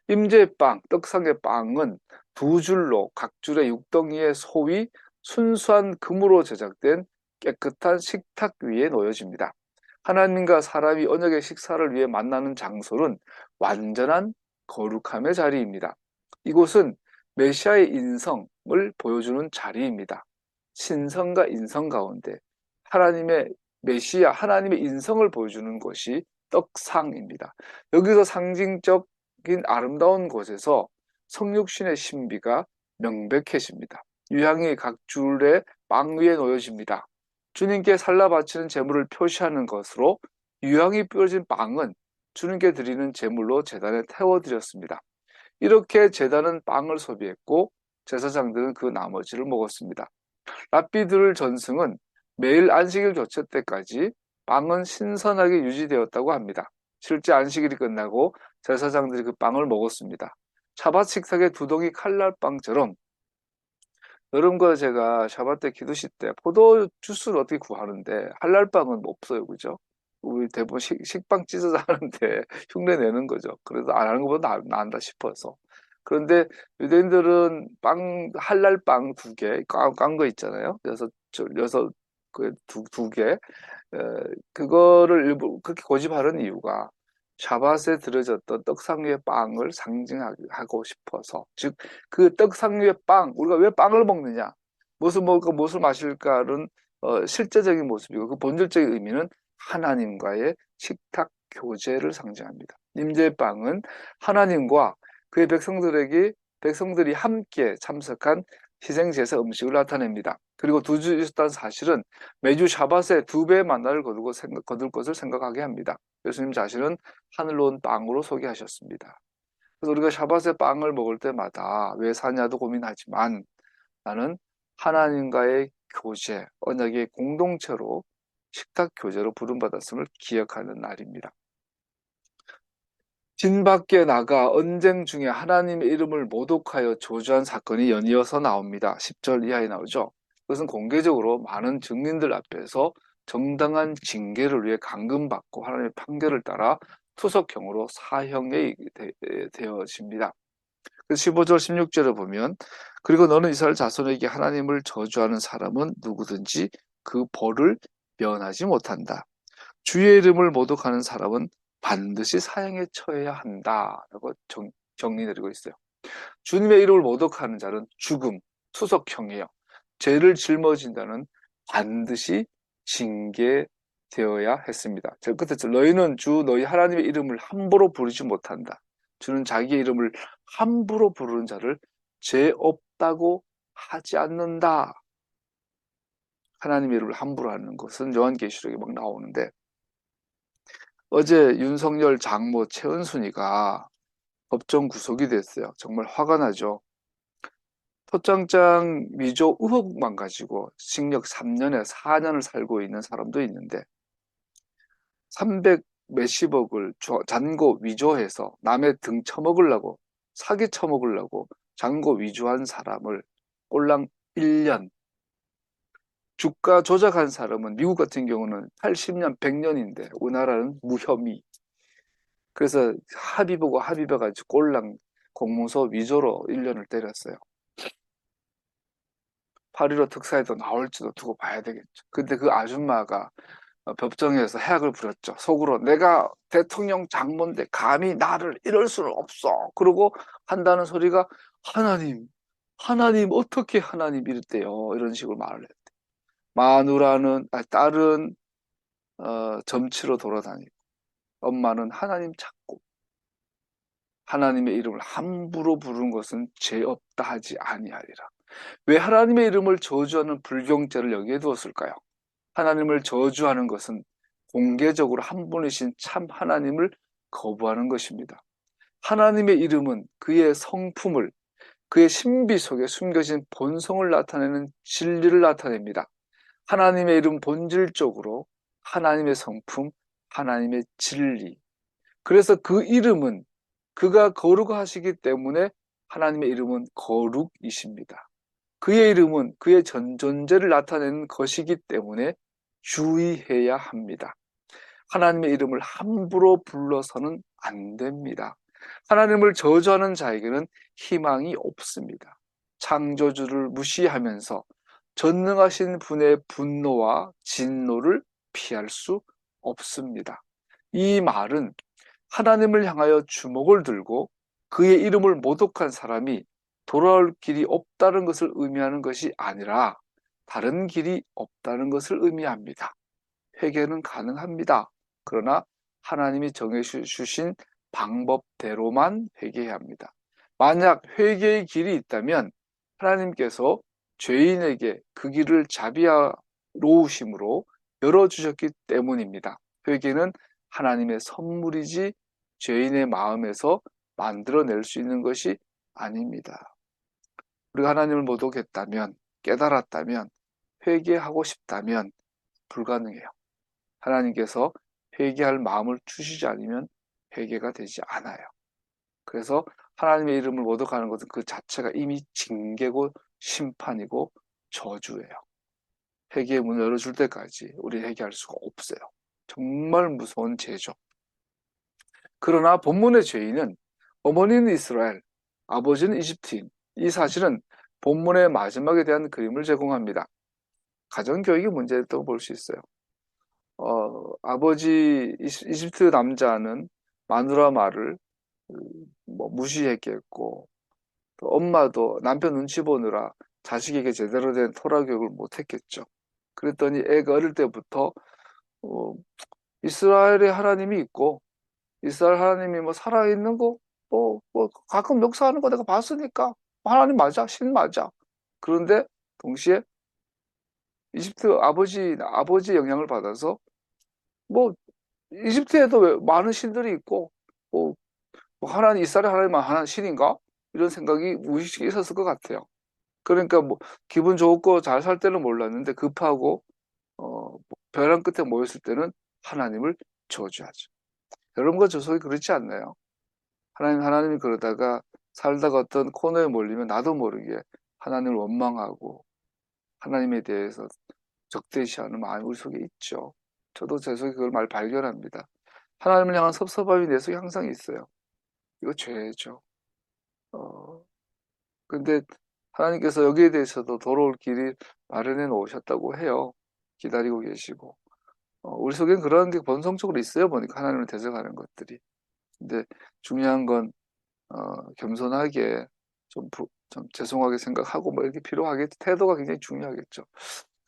임재빵, 떡상의 빵은 두 줄로 각 줄의 육덩이에 소위 순수한 금으로 제작된 깨끗한 식탁 위에 놓여집니다. 하나님과 사람이 언약의 식사를 위해 만나는 장소는 완전한 거룩함의 자리입니다. 이곳은 메시아의 인성을 보여주는 자리입니다. 신성과 인성 가운데 하나님의 메시아, 하나님의 인성을 보여주는 것이 떡상입니다. 여기서 상징적인 아름다운 곳에서 성육신의 신비가 명백해집니다. 유향이 각 줄의 빵 위에 놓여집니다. 주님께 살라 바치는 제물을 표시하는 것으로 유향이 뿌려진 빵은 주님께 드리는 제물로 제단에 태워드렸습니다. 이렇게 제단은 빵을 소비했고 제사장들은 그 나머지를 먹었습니다. 랍비들 전승은 매일 안식일 교체 때까지 빵은 신선하게 유지되었다고 합니다. 실제 안식일이 끝나고 제사장들이 그 빵을 먹었습니다. 샤밧 식탁의 두덩이 칼날빵처럼 여러분과 제가 샤밧 때 기도시 때 포도 주스를 어떻게 구하는데 할랄빵은 없어요, 그죠? 우리 대부분 식빵 찢어서 하는데 흉내 내는 거죠. 그래서 안 하는 것보다 나은다 싶어서. 그런데 유대인들은 할랄빵 2개 깐 거 있잖아요. 여섯 두 개. 그거를 일부 그렇게 고집하는 이유가 샤밧에 들어졌던 떡상 위의 빵을 상징하고 싶어서, 즉 그 떡상 위의 빵, 우리가 왜 빵을 먹느냐, 무엇을 먹을까 무엇을 마실까는 실제적인 모습이고 그 본질적인 의미는 하나님과의 식탁 교제를 상징합니다. 임재빵은 하나님과 그의 백성들이 함께 참석한 희생제사 음식을 나타냅니다. 그리고 두 주 있었다는 사실은 매주 샤밧에 2배의 만나를 거둘 것을 생각하게 합니다. 예수님 자신은 하늘로 온 빵으로 소개하셨습니다. 그래서 우리가 샤밧에 빵을 먹을 때마다 왜 사냐도 고민하지만 나는 하나님과의 교제, 언약의 공동체로 식탁 교제로 부름받았음을 기억하는 날입니다. 진 밖에 나가 언쟁 중에 하나님의 이름을 모독하여 저주한 사건이 연이어서 나옵니다. 10절 이하에 나오죠. 그것은 공개적으로 많은 증인들 앞에서 정당한 징계를 위해 감금받고 하나님의 판결을 따라 투석형으로 사형에 되어집니다. 15절 16절을 보면 그리고 너는 이스라엘 자손에게 하나님을 저주하는 사람은 누구든지 그 벌을 면하지 못한다. 주의 이름을 모독하는 사람은 반드시 사형에 처해야 한다라고 정리 내리고 있어요. 주님의 이름을 모독하는 자는 죽음, 투석형이에요. 죄를 짊어진 자는 반드시 징계되어야 했습니다. 저 끝에 너희는 주 너희 하나님의 이름을 함부로 부르지 못한다. 주는 자기의 이름을 함부로 부르는 자를 죄 없다고 하지 않는다. 하나님의 이름을 함부로 하는 것은 요한계시록에 막 나오는데 어제 윤석열 장모 최은순이가 법정 구속이 됐어요. 정말 화가 나죠. 토장장 위조 의혹만 가지고 징역 3년에 4년을 살고 있는 사람도 있는데 300 몇십억을 잔고 위조해서 남의 등 쳐먹으려고 사기 쳐먹으려고 잔고 위조한 사람을 꼴랑 1년, 주가 조작한 사람은 미국 같은 경우는 80년, 100년인데 우리나라는 무혐의. 그래서 합의보고 합의해가지고 꼴랑 공문서 위조로 1년을 때렸어요. 8.15 특사에도 나올지도 두고 봐야 되겠죠. 근데 그 아줌마가 법정에서 해악을 부렸죠. 속으로 내가 대통령 장모인데 감히 나를 이럴 수는 없어. 그러고 한다는 소리가 하나님 어떻게 하나님 이랬대요. 이런 식으로 말을 했대. 딸은 점치러 돌아다니고 엄마는 하나님 찾고 하나님의 이름을 함부로 부르는 것은 죄 없다 하지 아니하리라. 왜 하나님의 이름을 저주하는 불경죄를 여기에 두었을까요? 하나님을 저주하는 것은 공개적으로 한 분이신 참 하나님을 거부하는 것입니다. 하나님의 이름은 그의 성품을, 그의 신비 속에 숨겨진 본성을 나타내는 진리를 나타냅니다. 하나님의 이름 본질적으로 하나님의 성품, 하나님의 진리. 그래서 그 이름은 그가 거룩하시기 때문에 하나님의 이름은 거룩이십니다. 그의 이름은 그의 전존재를 나타내는 것이기 때문에 주의해야 합니다. 하나님의 이름을 함부로 불러서는 안 됩니다. 하나님을 저주하는 자에게는 희망이 없습니다. 창조주를 무시하면서 전능하신 분의 분노와 진노를 피할 수 없습니다. 이 말은 하나님을 향하여 주먹을 들고 그의 이름을 모독한 사람이 돌아올 길이 없다는 것을 의미하는 것이 아니라 다른 길이 없다는 것을 의미합니다. 회개는 가능합니다. 그러나 하나님이 정해주신 방법대로만 회개해야 합니다. 만약 회개의 길이 있다면 하나님께서 죄인에게 그 길을 자비로우심으로 열어주셨기 때문입니다. 회개는 하나님의 선물이지 죄인의 마음에서 만들어낼 수 있는 것이 아닙니다. 우리가 하나님을 모독했다면, 깨달았다면, 회개하고 싶다면 불가능해요. 하나님께서 회개할 마음을 주시지 않으면 회개가 되지 않아요. 그래서 하나님의 이름을 모독하는 것은 그 자체가 이미 징계고 심판이고 저주예요. 회개의 문을 열어줄 때까지 우리 회개할 수가 없어요. 정말 무서운 죄죠. 그러나 본문의 죄인은 어머니는 이스라엘, 아버지는 이집트인. 이 사실은 본문의 마지막에 대한 그림을 제공합니다. 가정교육이 문제였다고 볼 수 있어요. 아버지 이집트 남자는 마누라 말을 무시했겠고 또 엄마도 남편 눈치 보느라 자식에게 제대로 된 토라 교육을 못했겠죠. 그랬더니 애가 어릴 때부터 이스라엘의 하나님이 있고, 이스라엘 하나님이 뭐 살아있는 거, 가끔 역사하는 거 내가 봤으니까, 하나님 맞아, 신 맞아. 그런데 동시에 이집트 아버지 영향을 받아서, 뭐, 이집트에도 많은 신들이 있고, 뭐, 하나님, 이스라엘 하나님만 하나 신인가? 이런 생각이 무의식에 있었을 것 같아요. 그러니까 뭐, 기분 좋고 잘 살 때는 몰랐는데, 급하고, 벼랑 끝에 모였을 때는 하나님을 저주하죠. 여러분과 저속이 그렇지 않나요? 하나님이 그러다가 살다가 어떤 코너에 몰리면 나도 모르게 하나님을 원망하고 하나님에 대해서 적대시하는 마음이 우리 속에 있죠. 저도 제 속에 그걸 많이 발견합니다. 하나님을 향한 섭섭함이 내 속에 항상 있어요. 이거 죄죠. 어, 근데 하나님께서 여기에 대해서도 돌아올 길이 마련해 놓으셨다고 해요. 기다리고 계시고. 우리 속엔 그런 게 본성적으로 있어요. 보니까 하나님을 대적하는 것들이. 근데 중요한 건 겸손하게 좀 죄송하게 생각하고 뭐 이렇게 필요하게 태도가 굉장히 중요하겠죠.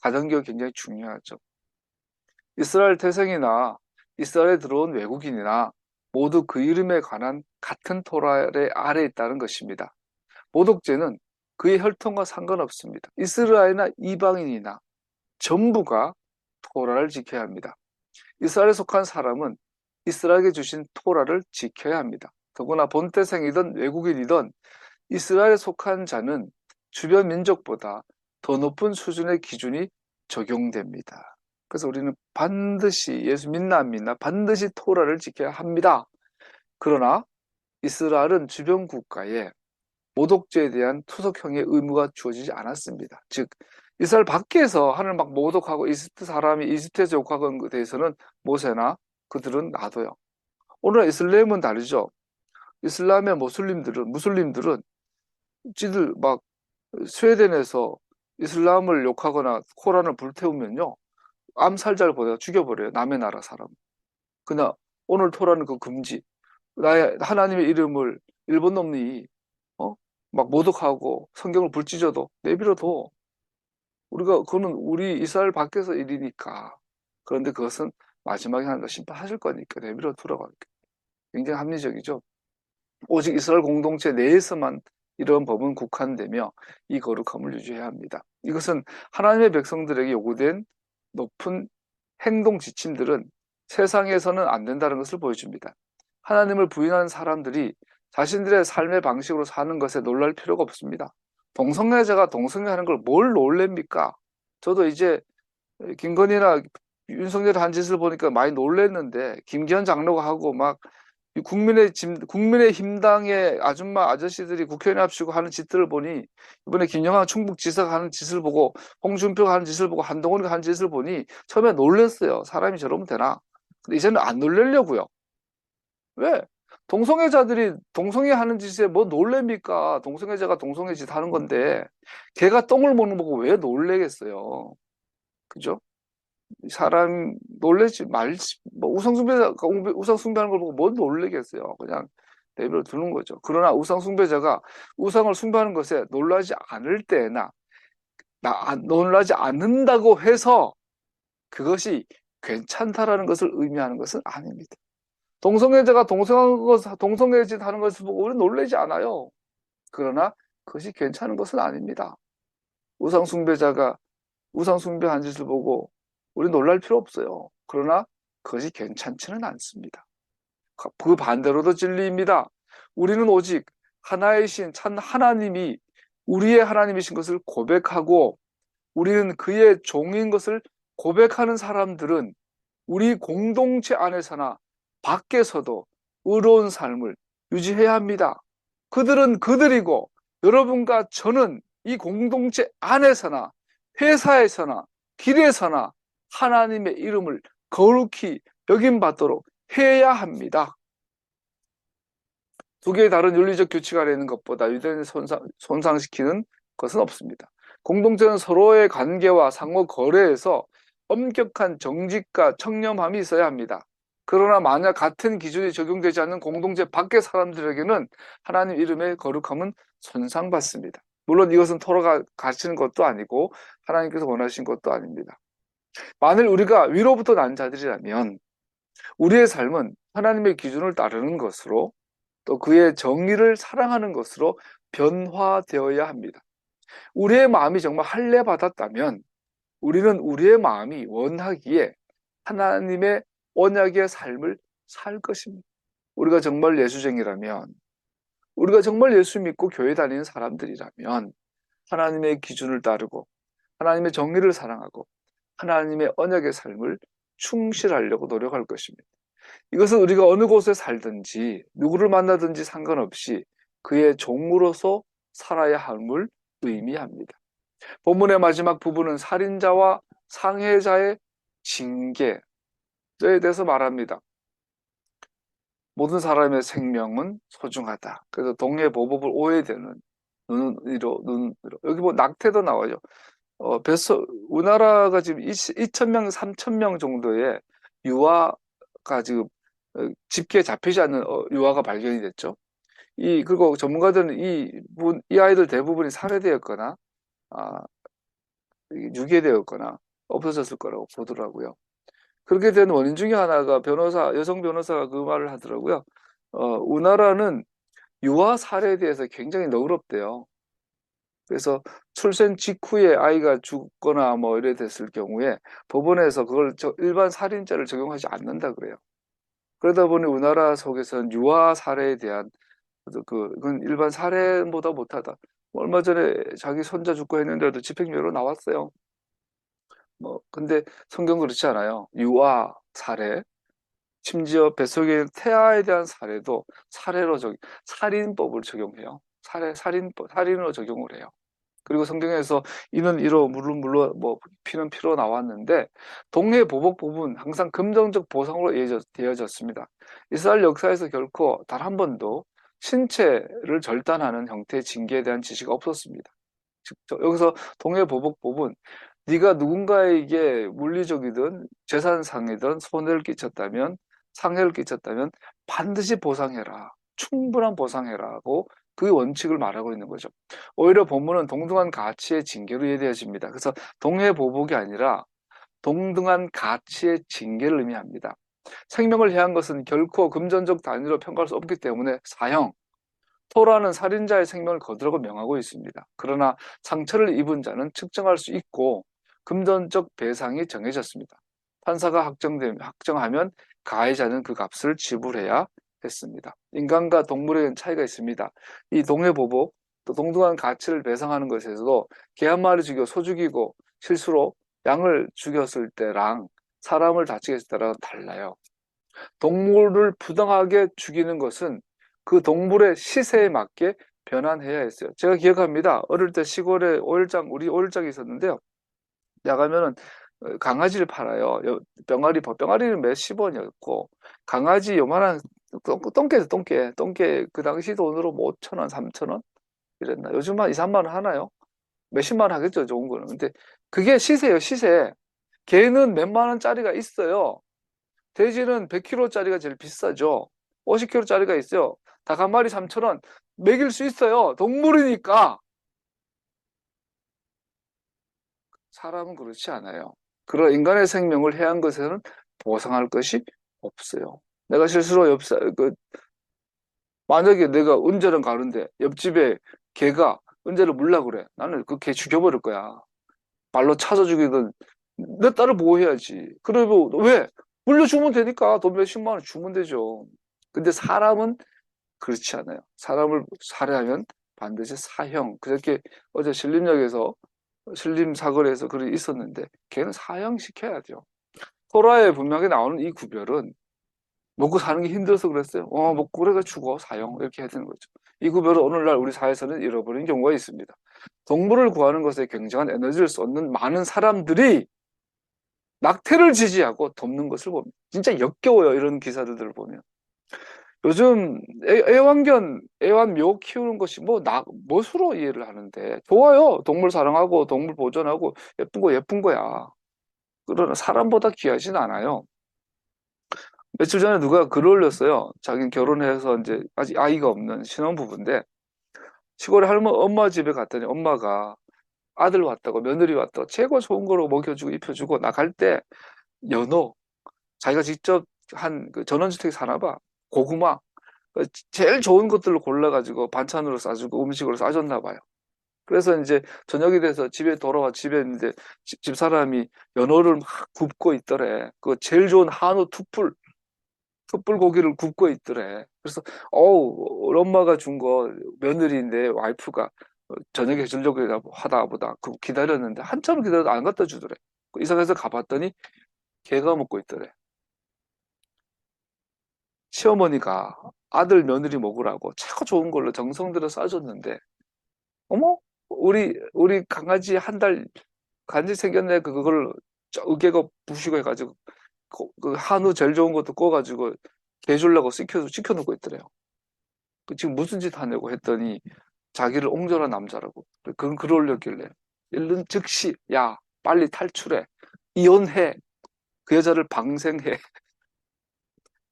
가정교육 굉장히 중요하죠. 이스라엘 태생이나 이스라엘에 들어온 외국인이나 모두 그 이름에 관한 같은 토라의 아래에 있다는 것입니다. 모독죄는 그의 혈통과 상관없습니다. 이스라엘이나 이방인이나 전부가 토라를 지켜야 합니다. 이스라엘에 속한 사람은 이스라엘에게 주신 토라를 지켜야 합니다. 더구나 본태생이든 외국인이든 이스라엘에 속한 자는 주변 민족보다 더 높은 수준의 기준이 적용됩니다. 그래서 우리는 반드시 예수 믿나 안 믿나 반드시 토라를 지켜야 합니다. 그러나 이스라엘은 주변 국가에 모독죄에 대한 투석형의 의무가 주어지지 않았습니다. 즉 이스라엘 밖에서 하나님을 막 모독하고 이집트 사람이 이집트에서 욕하는 것에 대해서는 모세나 그들은 놔둬요. 오늘 이슬람은 다르죠. 이슬람의 무슬림들은 지들 막 스웨덴에서 이슬람을 욕하거나 코란을 불태우면요 암살자를 보내서 죽여버려요. 남의 나라 사람. 그냥 오늘 토라는 그 금지. 나의 하나님의 이름을 일본 놈이 막 모독하고 성경을 불찢어도 내버려둬. 우리가 그거는 우리 이스라엘 밖에서 일이니까. 그런데 그것은 마지막에 하나님가 심판하실 거니까 내버려 두라고 할게. 굉장히 합리적이죠. 오직 이스라엘 공동체 내에서만 이런 법은 국한되며 이 거룩함을 유지해야 합니다. 이것은 하나님의 백성들에게 요구된 높은 행동 지침들은 세상에서는 안 된다는 것을 보여줍니다. 하나님을 부인하는 사람들이 자신들의 삶의 방식으로 사는 것에 놀랄 필요가 없습니다. 동성애자가 동성애하는 걸 뭘 놀랍니까? 저도 이제 김건희나 윤석열 한 짓을 보니까 많이 놀랐는데 김기현 장로가 하고 막 국민의힘당의 아줌마 아저씨들이 국회의원 합치고 하는 짓들을 보니 이번에 김영하 충북지사가 하는 짓을 보고 홍준표가 하는 짓을 보고 한동훈이가 하는 짓을 보니 처음에 놀랐어요. 사람이 저러면 되나? 근데 이제는 안 놀라려고요. 왜? 동성애자들이 동성애 하는 짓에 뭐 놀랍니까? 동성애자가 동성애 짓 하는 건데 걔가 똥을 먹는 거 보고 왜 놀래겠어요? 그죠? 사람 놀래지 말지 뭐 우상 숭배하는 걸 보고 뭐 놀래겠어요. 그냥 내버려 두는 거죠. 그러나 우상 숭배자가 우상을 숭배하는 것에 놀라지 않을 때나 놀라지 않는다고 해서 그것이 괜찮다라는 것을 의미하는 것은 아닙니다. 동성애자가 동성애 짓 하는 것을 보고 우리는 놀라지 않아요. 그러나 그것이 괜찮은 것은 아닙니다. 우상 숭배자가 우상 숭배한 짓을 보고 우리 놀랄 필요 없어요. 그러나 그것이 괜찮지는 않습니다. 그 반대로도 진리입니다. 우리는 오직 하나의 신, 참 하나님이 우리의 하나님이신 것을 고백하고 우리는 그의 종인 것을 고백하는 사람들은 우리 공동체 안에서나 밖에서도 의로운 삶을 유지해야 합니다. 그들은 그들이고 여러분과 저는 이 공동체 안에서나 회사에서나 길에서나 하나님의 이름을 거룩히 여김받도록 해야 합니다. 두 개의 다른 윤리적 규칙 아래 있는 것보다 유대인을 손상시키는 것은 없습니다. 공동체는 서로의 관계와 상호 거래에서 엄격한 정직과 청렴함이 있어야 합니다. 그러나 만약 같은 기준이 적용되지 않는 공동체 밖의 사람들에게는 하나님 이름의 거룩함은 손상받습니다. 물론 이것은 토라가 가르치는 것도 아니고 하나님께서 원하신 것도 아닙니다. 만일 우리가 위로부터 난 자들이라면 우리의 삶은 하나님의 기준을 따르는 것으로 또 그의 정의를 사랑하는 것으로 변화되어야 합니다. 우리의 마음이 정말 할례 받았다면 우리는 우리의 마음이 원하기에 하나님의 언약의 삶을 살 것입니다. 우리가 정말 예수쟁이라면, 우리가 정말 예수 믿고 교회 다니는 사람들이라면 하나님의 기준을 따르고 하나님의 정의를 사랑하고 하나님의 언약의 삶을 충실하려고 노력할 것입니다. 이것은 우리가 어느 곳에 살든지 누구를 만나든지 상관없이 그의 종으로서 살아야 함을 의미합니다. 본문의 마지막 부분은 살인자와 상해자의 징계에 대해서 말합니다. 모든 사람의 생명은 소중하다. 그래서 동해보복을 오해되는 눈으로 여기 뭐 낙태도 나와요. 우리나라가 지금 2,000명, 3,000명 정도의 유아가 지금 집계에 잡히지 않는 유아가 발견이 됐죠. 그리고 전문가들은 이 아이들 대부분이 살해되었거나 유괴되었거나 없어졌을 거라고 보더라고요. 그렇게 된 원인 중에 하나가 여성 변호사가 그 말을 하더라고요. 우리나라는 유아 살해에 대해서 굉장히 너그럽대요. 그래서 출생 직후에 아이가 죽거나 뭐 이래 됐을 경우에 법원에서 그걸 일반 살인죄를 적용하지 않는다 그래요. 그러다 보니 우리나라 속에서는 유아 살해에 대한 그건 일반 살해보다 못하다. 얼마 전에 자기 손자 죽고 했는데도 집행유예로 나왔어요. 근데 성경 그렇지 않아요. 유아 살해, 심지어 뱃속에 있는 태아에 대한 살해도 살인법을 적용해요. 살인으로 적용을 해요. 그리고 성경에서 이는 이로 물론 뭐 피는 피로 나왔는데 동해보복 부분 항상 긍정적 보상으로 되어졌습니다. 이스라엘 역사에서 결코 단 한 번도 신체를 절단하는 형태의 징계에 대한 지시가 없었습니다. 즉 여기서 동해보복 부분 네가 누군가에게 물리적이든 재산상이든 상해를 끼쳤다면 반드시 보상해라. 충분한 보상해라고 그 원칙을 말하고 있는 거죠. 오히려 본문은 동등한 가치의 징계로 이해되어집니다. 그래서 동해보복이 아니라 동등한 가치의 징계를 의미합니다. 생명을 해한 것은 결코 금전적 단위로 평가할 수 없기 때문에 사형, 토라는 살인자의 생명을 거두라고 명하고 있습니다. 그러나 상처를 입은 자는 측정할 수 있고 금전적 배상이 정해졌습니다. 판사가 확정하면 가해자는 그 값을 지불해야 했습니다. 인간과 동물에는 차이가 있습니다. 이 동해보복, 또 동등한 가치를 배상하는 것에서도 개 한 마리 죽여 소 죽이고 실수로 양을 죽였을 때랑 사람을 다치게 했을 때랑 달라요. 동물을 부당하게 죽이는 것은 그 동물의 시세에 맞게 변환해야 했어요. 제가 기억합니다. 어릴 때 시골에 우리 오일장이 있었는데요. 나가면은 강아지를 팔아요. 병아리는 몇십 원이었고, 강아지 요만한 똥개 그 당시 돈으로 뭐 5,000원, 3,000원 이랬나? 요즘 한 2, 3만 원 하나요? 몇십만 원 하겠죠, 좋은 거는. 근데 그게 시세예요, 시세. 개는 몇만 원짜리가 있어요. 돼지는 100kg짜리가 제일 비싸죠. 50kg짜리가 있어요. 닭 한 마리 3,000원. 먹일 수 있어요. 동물이니까. 사람은 그렇지 않아요. 그런 인간의 생명을 해한 것에는 보상할 것이 없어요. 내가 실수로 만약에 내가 운전을 가는데 옆집에 개가 운전을 물라 그래. 나는 그 개 죽여버릴 거야. 발로 차서 죽이든 내 딸을 보호해야지. 그리고 왜? 물려주면 되니까 돈 몇십만 원 주면 되죠. 근데 사람은 그렇지 않아요. 사람을 살해하면 반드시 사형. 그렇게 어제 신림사거리에서 글이 있었는데 걔는 사형시켜야죠. 토라에 분명히 나오는 이 구별은 먹고 사는 게 힘들어서 그랬어요. 먹고 그래가 죽어 사형 이렇게 해야 되는 거죠. 이 구별을 오늘날 우리 사회에서는 잃어버린 경우가 있습니다. 동물을 구하는 것에 굉장한 에너지를 쏟는 많은 사람들이 낙태를 지지하고 돕는 것을 봅니다. 진짜 역겨워요. 이런 기사들을 보면. 요즘 애완묘 키우는 것이 멋으로 이해를 하는데 좋아요. 동물 사랑하고 동물 보존하고 예쁜 거야. 그러나 사람보다 귀하진 않아요. 며칠 전에 누가 글을 올렸어요. 자기는 결혼해서 이제 아직 아이가 없는 신혼부부인데 시골에 엄마 집에 갔더니 엄마가 아들 왔다고 며느리 왔다고 최고 좋은 거로 먹여주고 입혀주고 나갈 때 연어 자기가 직접 한 그 전원주택에 사나 봐. 고구마. 제일 좋은 것들을 골라가지고 반찬으로 싸주고 음식으로 싸줬나 봐요. 그래서 이제 저녁이 돼서 집에 돌아와 집에 이제 집사람이 연어를 막 굽고 있더래. 그 제일 좋은 한우 툭불 고기를 굽고 있더래. 그래서 우리 엄마가 준 거 며느리인데 와이프가 저녁에 해주려고 하다 보다 그 기다렸는데 한참을 기다려도 안 갖다 주더래. 이상해서 가봤더니 걔가 먹고 있더래. 시어머니가 아들 며느리 먹으라고 최고 좋은 걸로 정성 들여 싸줬는데 어머 우리 강아지 한 달 간지 생겼네 그걸 으개고 부시고 해가지고 그 한우 제일 좋은 것도 구워가지고 개 주려고 시켜놓고 있더래요. 지금 무슨 짓 하냐고 했더니 자기를 옹졸한 남자라고 그건 그러려길래 일른 즉시 야 빨리 탈출해 이혼해 그 여자를 방생해.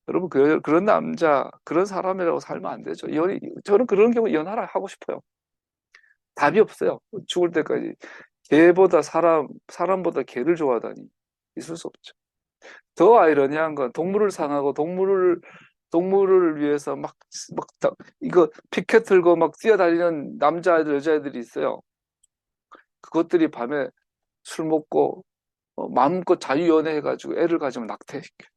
여러분 그런 남자 그런 사람이라고 살면 안 되죠. 저는 그런 경우 이혼하라 하고 싶어요. 답이 없어요. 죽을 때까지 개보다 사람보다 개를 좋아하다니 있을 수 없죠. 더 아이러니한 건 동물을 상하고 동물을 위해서 이거 피켓 들고 막 뛰어다니는 남자애들 여자애들이 있어요. 그것들이 밤에 술 먹고 마음껏 자유연애 해가지고 애를 가지면 낙태시켜.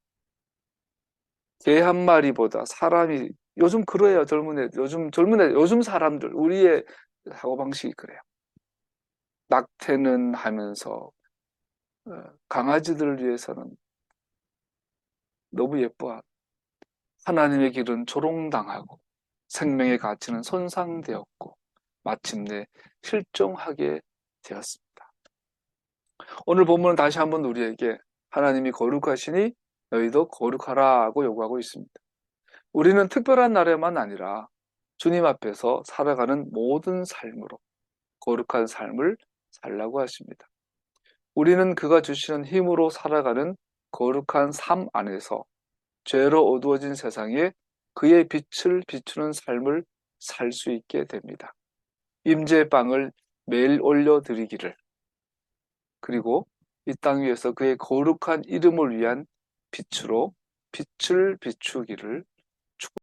개 한 마리보다 사람이 요즘 그래요. 요즘 사람들 우리의 사고방식이 그래요. 낙태는 하면서 강아지들을 위해서는 너무 예뻐. 하나님의 길은 조롱당하고 생명의 가치는 손상되었고 마침내 실종하게 되었습니다. 오늘 본문은 다시 한번 우리에게 하나님이 거룩하시니 너희도 거룩하라고 요구하고 있습니다. 우리는 특별한 날에만 아니라 주님 앞에서 살아가는 모든 삶으로 거룩한 삶을 살라고 하십니다. 우리는 그가 주시는 힘으로 살아가는 거룩한 삶 안에서 죄로 어두워진 세상에 그의 빛을 비추는 삶을 살 수 있게 됩니다. 임재의 빵을 매일 올려드리기를 그리고 이 땅 위에서 그의 거룩한 이름을 위한 빛으로 빛을 비추기를